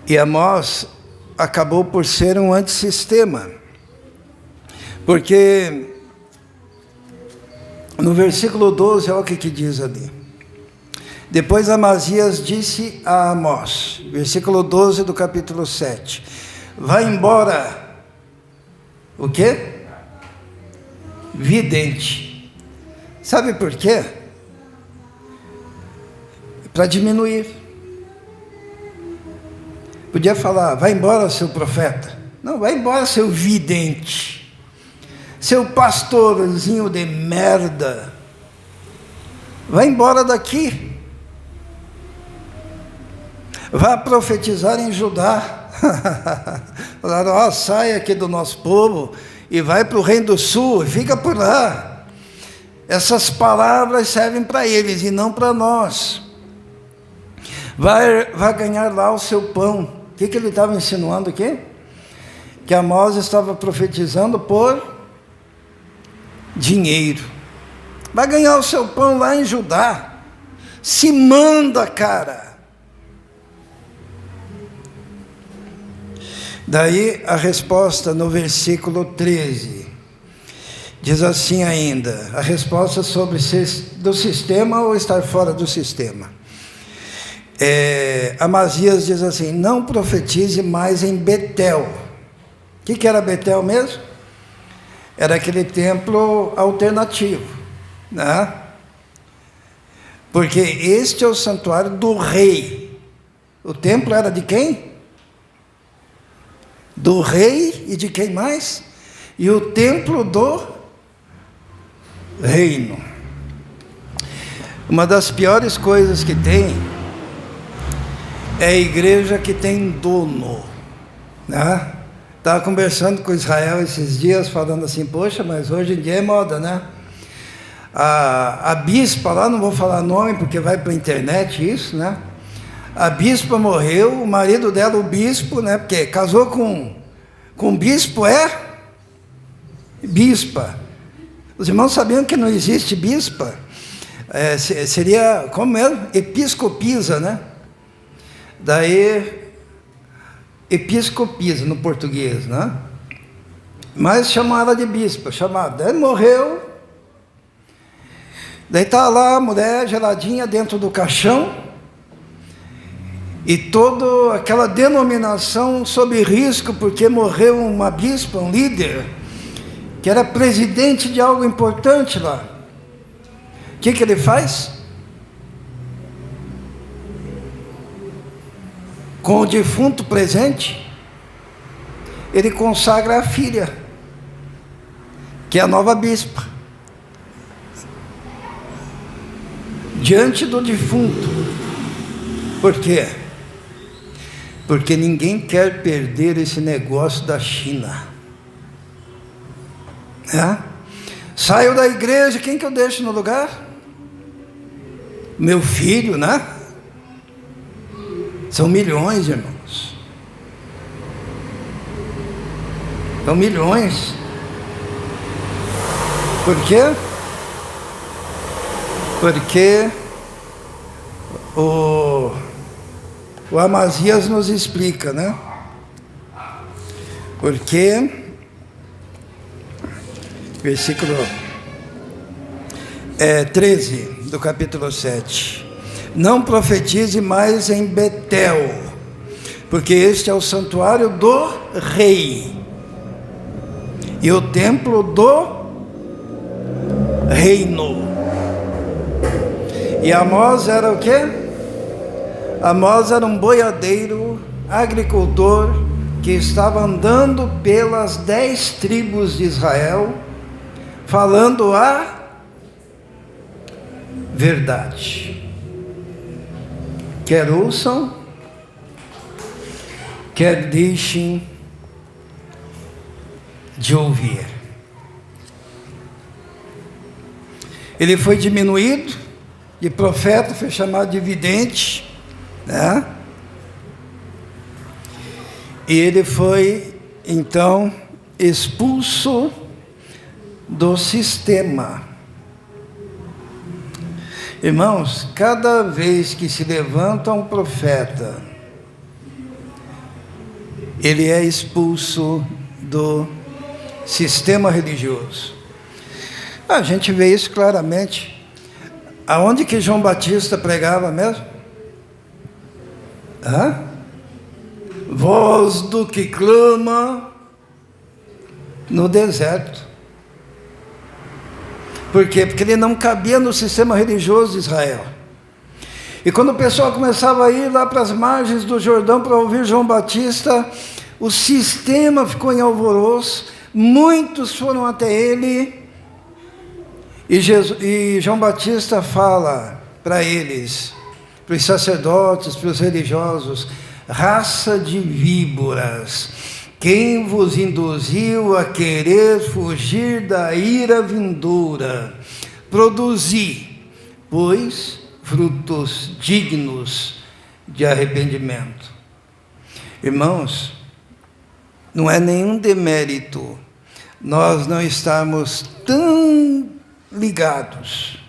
E Amós acabou por ser um antissistema, porque no versículo 12, olha o que diz ali. Depois Amazias disse a Amós, versículo 12 do capítulo 7, vai embora, o quê? Vidente. Sabe por quê? Para diminuir. Podia falar, vai embora seu profeta. Não, vai embora seu vidente, seu pastorzinho de merda. Vai embora daqui. Vá profetizar em Judá. Falaram, ó, sai aqui do nosso povo e vai para o Reino do Sul, e fica por lá. Essas palavras servem para eles e não para nós. Vai ganhar lá o seu pão. O que ele estava insinuando aqui? Que Amós estava profetizando por dinheiro. Vai ganhar o seu pão lá em Judá. Se manda, cara. Daí a resposta no versículo 13. Diz assim ainda, a resposta sobre do sistema ou estar fora do sistema. Amazias diz assim, não profetize mais em Betel. O que era Betel mesmo? Era aquele templo alternativo, né? Porque este é o santuário do rei. O templo era de quem? Do rei e de quem mais? E o templo do reino. Uma das piores coisas que tem é a igreja que tem dono, né? Estava conversando com Israel esses dias, falando assim, poxa, mas hoje em dia é moda, né? A bispa lá, não vou falar nome porque vai para a internet isso, né? A bispa morreu, o marido dela, o bispo, né? Porque casou com bispo, bispa. Os irmãos sabiam que não existe bispa? Seria, como mesmo? Episcopisa, né? Daí, episcopisa no português, né? Mas chamam ela de bispa, chamada. Daí morreu. Daí está lá a mulher geladinha dentro do caixão. E toda aquela denominação sob risco, porque morreu uma bispa, um líder, que era presidente de algo importante lá. O que ele faz? Com o defunto presente, ele consagra a filha, que é a nova bispa, diante do defunto. Por quê? Porque ninguém quer perder esse negócio da China. Saio da igreja, quem que eu deixo no lugar? Meu filho, né? São milhões, irmãos. São milhões. Por quê? Porque o Amazias nos explica, né? Porque, versículo 13 do capítulo 7. Não profetize mais em Betel, porque este é o santuário do rei e o templo do reino. E Amós era o quê? Amós era um boiadeiro, agricultor, que estava andando pelas 10 tribos de Israel, falando a verdade. Quer ouçam, quer deixem de ouvir. Ele foi diminuído de profeta, foi chamado de vidente, né? E ele foi, então, expulso do sistema. Irmãos, cada vez que se levanta um profeta, ele é expulso do sistema religioso. A gente vê isso claramente. Aonde que João Batista pregava mesmo? Voz do que clama no deserto. Por quê? Porque ele não cabia no sistema religioso de Israel. E quando o pessoal começava a ir lá para as margens do Jordão para ouvir João Batista, o sistema ficou em alvoroço, muitos foram até ele, e João Batista fala para eles, para os sacerdotes, para os religiosos: raça de víboras, quem vos induziu a querer fugir da ira vindoura? Produzi, pois, frutos dignos de arrependimento. Irmãos, não é nenhum demérito nós não estarmos tão ligados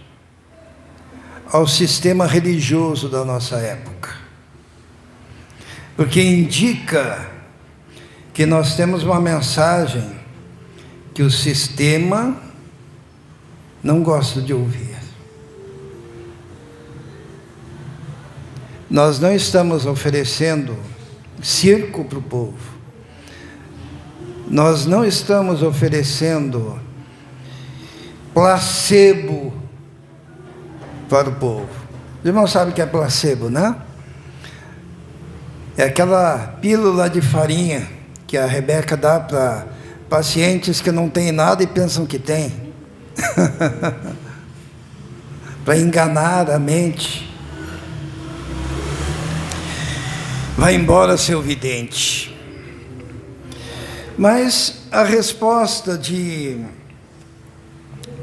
ao sistema religioso da nossa época, porque indica que nós temos uma mensagem que o sistema não gosta de ouvir. Nós não estamos oferecendo circo para o povo, nós não estamos oferecendo placebo para o povo. Os irmãos sabem o que é placebo, né? É aquela pílula de farinha que a Rebeca dá para pacientes que não têm nada e pensam que tem. Para enganar a mente. Vai embora, seu vidente. Mas a resposta de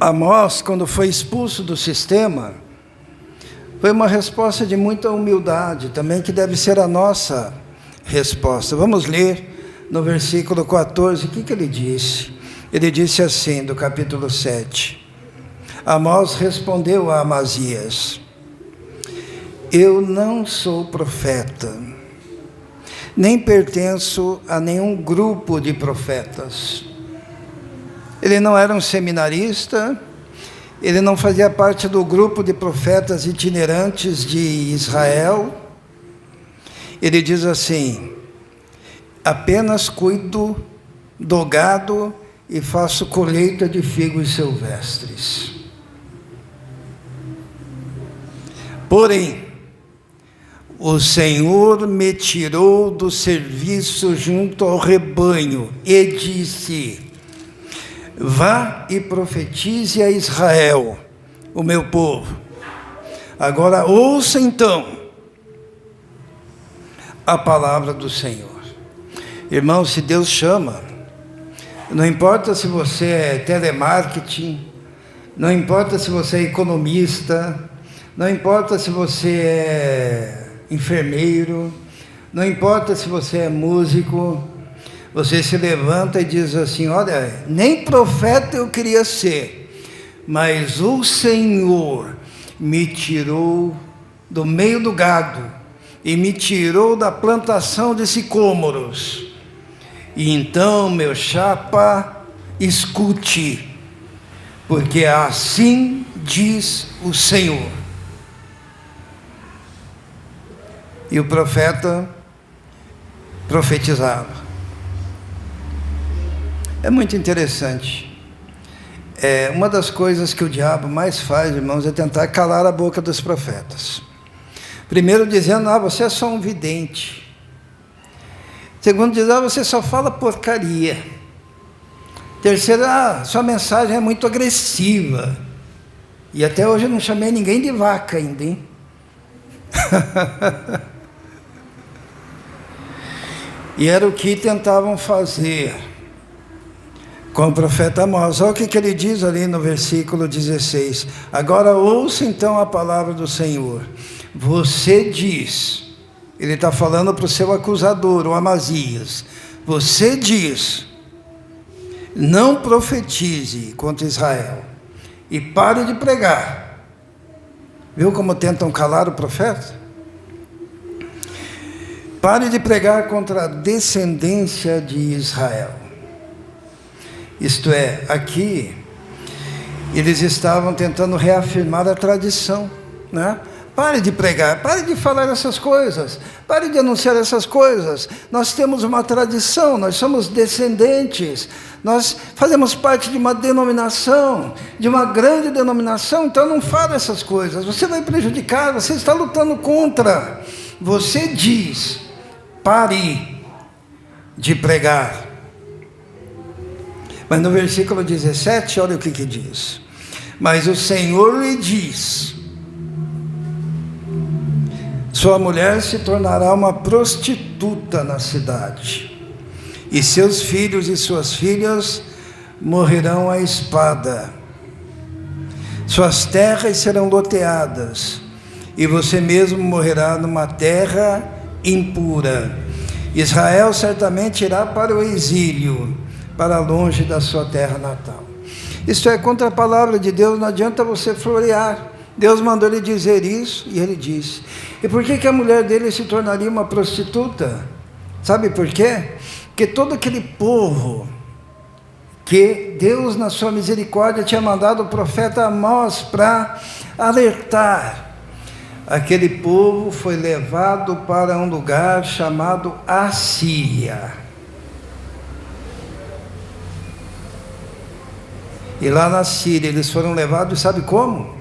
Amós, quando foi expulso do sistema, foi uma resposta de muita humildade também, que deve ser a nossa resposta. Vamos ler no versículo 14, o que ele disse? Ele disse assim, do capítulo 7. Amós respondeu a Amazias: eu não sou profeta, nem pertenço a nenhum grupo de profetas. Ele não era um seminarista, ele não fazia parte do grupo de profetas itinerantes de Israel. Ele diz assim: apenas cuido do gado e faço colheita de figos silvestres. Porém, o Senhor me tirou do serviço junto ao rebanho e disse: vá e profetize a Israel, o meu povo. Agora ouça então a palavra do Senhor. Irmão, se Deus chama, não importa se você é telemarketing, não importa se você é economista, não importa se você é enfermeiro, não importa se você é músico, você se levanta e diz assim: olha, nem profeta eu queria ser, mas o Senhor me tirou do meio do gado e me tirou da plantação de sicômoros. E então, meu chapa, escute, porque assim diz o Senhor. E o profeta profetizava. É muito interessante. Uma das coisas que o diabo mais faz, irmãos, é tentar calar a boca dos profetas. Primeiro dizendo, você é só um vidente. Segundo dizendo, você só fala porcaria. Terceiro, sua mensagem é muito agressiva. E até hoje eu não chamei ninguém de vaca ainda, hein? E era o que tentavam fazer com o profeta Amós. Olha o que ele diz ali no versículo 16. Agora ouça então a palavra do Senhor. Você diz, ele está falando para o seu acusador, o Amazias. Você diz, não profetize contra Israel e pare de pregar. Viu como tentam calar o profeta? Pare de pregar contra a descendência de Israel. Isto é, aqui, eles estavam tentando reafirmar a tradição, né? Pare de pregar, pare de falar essas coisas, pare de anunciar essas coisas. Nós temos uma tradição, nós somos descendentes, nós fazemos parte de uma denominação, de uma grande denominação, então não fale essas coisas. Você vai prejudicar, você está lutando contra. Você diz, pare de pregar. Mas no versículo 17, olha o que diz. Mas o Senhor lhe diz, sua mulher se tornará uma prostituta na cidade, e seus filhos e suas filhas morrerão à espada. Suas terras serão loteadas, e você mesmo morrerá numa terra impura. Israel certamente irá para o exílio, para longe da sua terra natal. Isto é, contra a palavra de Deus, não adianta você florear. Deus mandou ele dizer isso, e ele disse. E por que a mulher dele se tornaria uma prostituta? Sabe por quê? Porque todo aquele povo que Deus, na sua misericórdia, tinha mandado o profeta Amós para alertar, aquele povo foi levado para um lugar chamado Assíria. E lá na Síria eles foram levados, sabe como?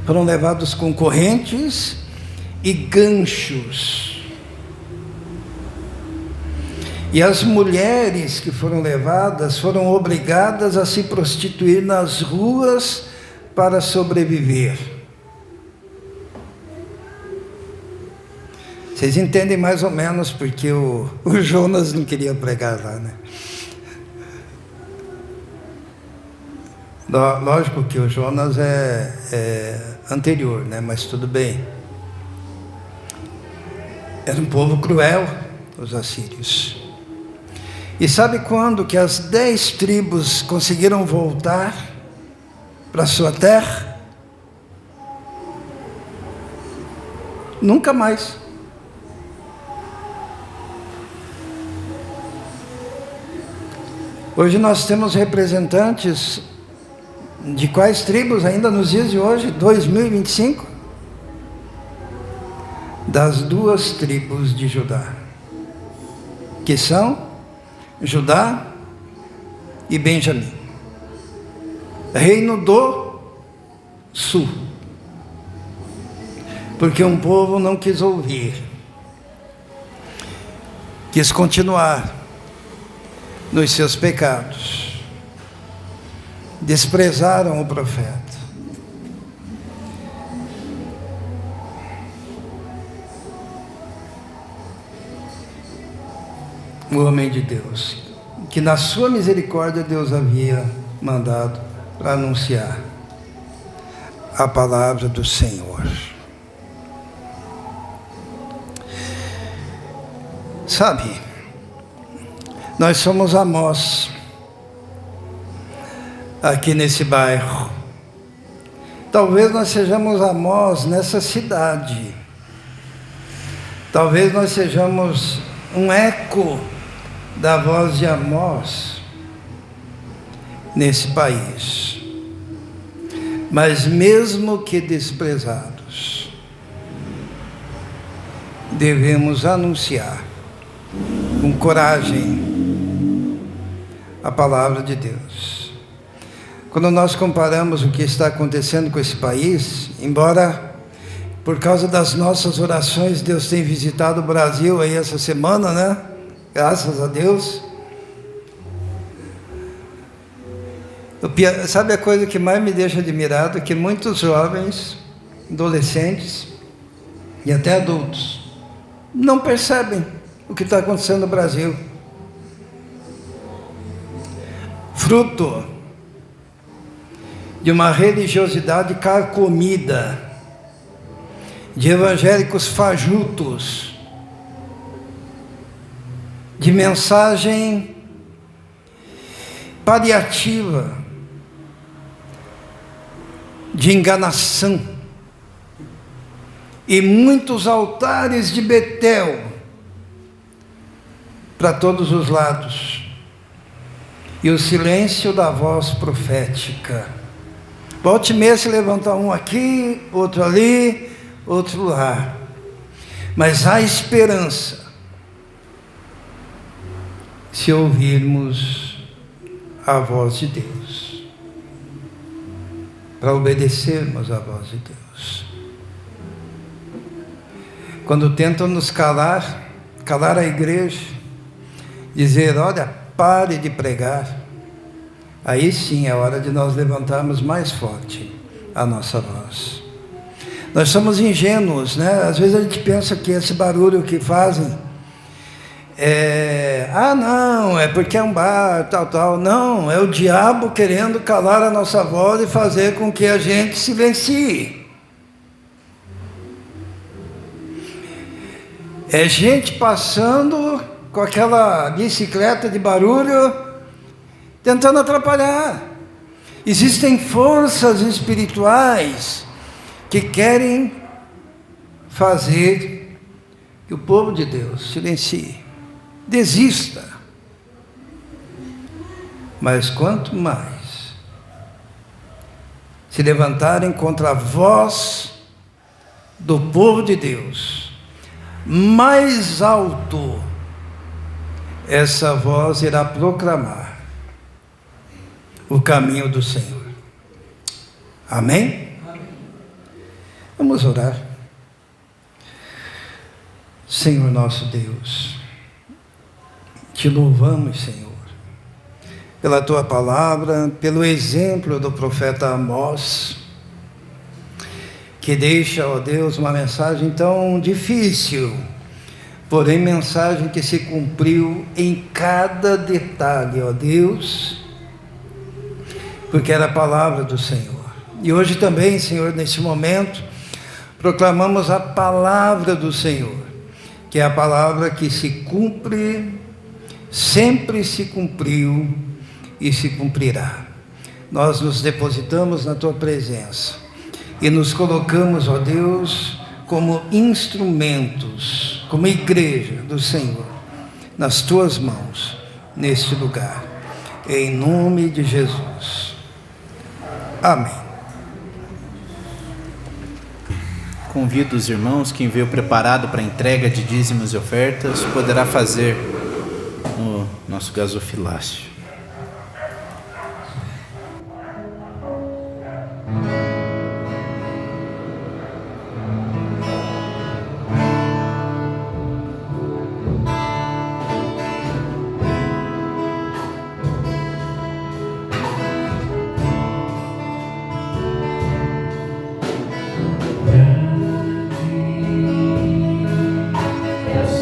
Foram levados com correntes e ganchos. E as mulheres que foram levadas foram obrigadas a se prostituir nas ruas para sobreviver. Vocês entendem mais ou menos porque o Jonas não queria pregar lá, né? Lógico que o Jonas é anterior, né? Mas tudo bem. Era um povo cruel, os assírios. E sabe quando que as 10 tribos conseguiram voltar para sua terra? Nunca mais. Hoje nós temos representantes de quais tribos ainda nos dias de hoje, 2025? Das 2 tribos de Judá, que são Judá e Benjamim, reino do sul, porque um povo não quis ouvir, quis continuar nos seus pecados, desprezaram o profeta. O homem de Deus, que na sua misericórdia Deus havia mandado para anunciar a palavra do Senhor. Sabe, nós somos Amós aqui nesse bairro. Talvez nós sejamos Amós nessa cidade. Talvez nós sejamos um eco da voz de Amós nesse país. Mas mesmo que desprezados, devemos anunciar com coragem a palavra de Deus. Quando nós comparamos o que está acontecendo com esse país, embora por causa das nossas orações Deus tenha visitado o Brasil aí essa semana, né? Graças a Deus. Sabe a coisa que mais me deixa admirado? É que muitos jovens, adolescentes e até adultos não percebem o que está acontecendo no Brasil. Fruto de uma religiosidade carcomida, de evangélicos fajutos, de mensagem paliativa, de enganação, e muitos altares de Betel para todos os lados, e o silêncio da voz profética. Volte e meia se levantar um aqui, outro ali, outro lá, mas há esperança se ouvirmos a voz de Deus, para obedecermos à voz de Deus. Quando tentam nos calar a igreja, dizer, olha, pare de pregar, aí sim é hora de nós levantarmos mais forte a nossa voz. Nós somos ingênuos, né? Às vezes a gente pensa que esse barulho que fazem não, é porque é um bar, tal. Não, é o diabo querendo calar a nossa voz e fazer com que a gente silencie. É gente passando com aquela bicicleta de barulho, tentando atrapalhar. Existem forças espirituais que querem fazer que o povo de Deus silencie, desista. Mas quanto mais se levantarem contra a voz do povo de Deus, mais alto essa voz irá proclamar o caminho do Senhor. Amém? Amém. Vamos orar. Senhor nosso Deus, te louvamos, Senhor, pela tua palavra, pelo exemplo do profeta Amós, que deixa, ó Deus, uma mensagem tão difícil, porém mensagem que se cumpriu em cada detalhe, ó Deus, porque era a palavra do Senhor. E hoje também, Senhor, nesse momento, proclamamos a palavra do Senhor, que é a palavra que se cumpre, sempre se cumpriu e se cumprirá. Nós nos depositamos na tua presença e nos colocamos, ó Deus, como instrumentos, como igreja do Senhor, nas tuas mãos, neste lugar, em nome de Jesus. Amém. Convido os irmãos, quem veio preparado para a entrega de dízimos e ofertas, poderá fazer no nosso gasofilácio.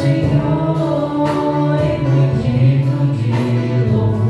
Senhor, é digno de louvor.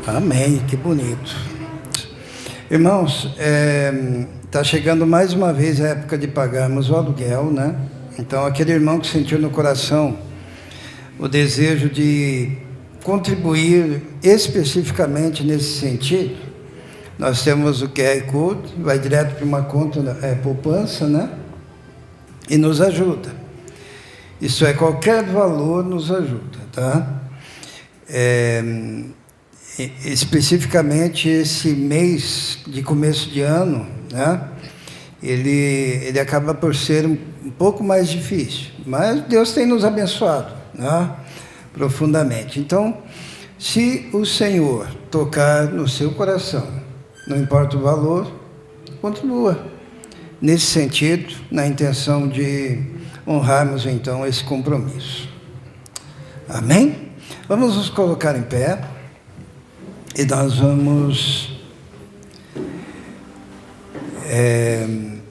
Amém, que bonito. Irmãos, está chegando mais uma vez a época de pagarmos o aluguel, né? Então, aquele irmão que sentiu no coração o desejo de contribuir especificamente nesse sentido, nós temos o QR Code, vai direto para uma conta poupança, né? E nos ajuda. Isso é, qualquer valor nos ajuda, tá? Especificamente esse mês de começo de ano, né? Ele acaba por ser um pouco mais difícil, mas Deus tem nos abençoado, né? Profundamente. Então, se o Senhor tocar no seu coração, não importa o valor, contribua nesse sentido, na intenção de honrarmos então esse compromisso. Amém? Vamos nos colocar em pé e nós vamos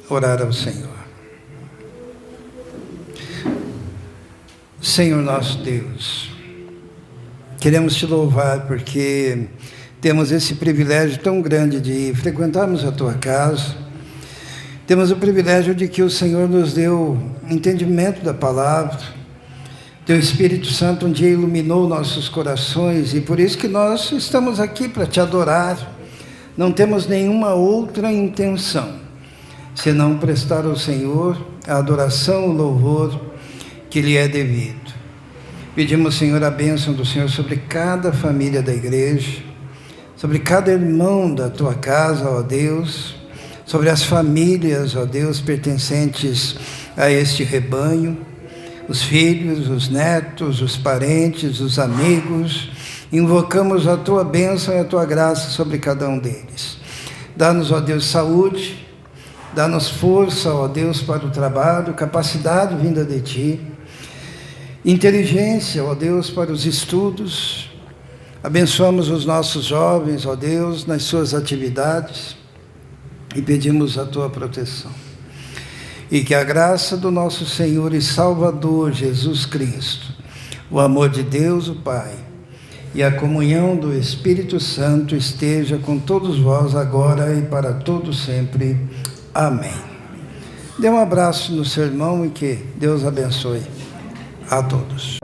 orar ao Senhor. Senhor nosso Deus, queremos te louvar porque temos esse privilégio tão grande de frequentarmos a tua casa. Temos o privilégio de que o Senhor nos deu entendimento da palavra. Teu Espírito Santo um dia iluminou nossos corações e por isso que nós estamos aqui para te adorar. Não temos nenhuma outra intenção senão prestar ao Senhor a adoração, o louvor que lhe é devido. Pedimos, Senhor, a bênção do Senhor sobre cada família da igreja, sobre cada irmão da tua casa, ó Deus, sobre as famílias, ó Deus, pertencentes a este rebanho, os filhos, os netos, os parentes, os amigos. Invocamos a tua bênção e a tua graça sobre cada um deles. Dá-nos, ó Deus, saúde, dá-nos força, ó Deus, para o trabalho, capacidade vinda de ti, inteligência, ó Deus, para os estudos. Abençoamos os nossos jovens, ó Deus, nas suas atividades e pedimos a tua proteção. E que a graça do nosso Senhor e Salvador Jesus Cristo, o amor de Deus, o Pai, e a comunhão do Espírito Santo esteja com todos vós agora e para todo sempre. Amém. Dê um abraço no seu irmão e que Deus abençoe a todos.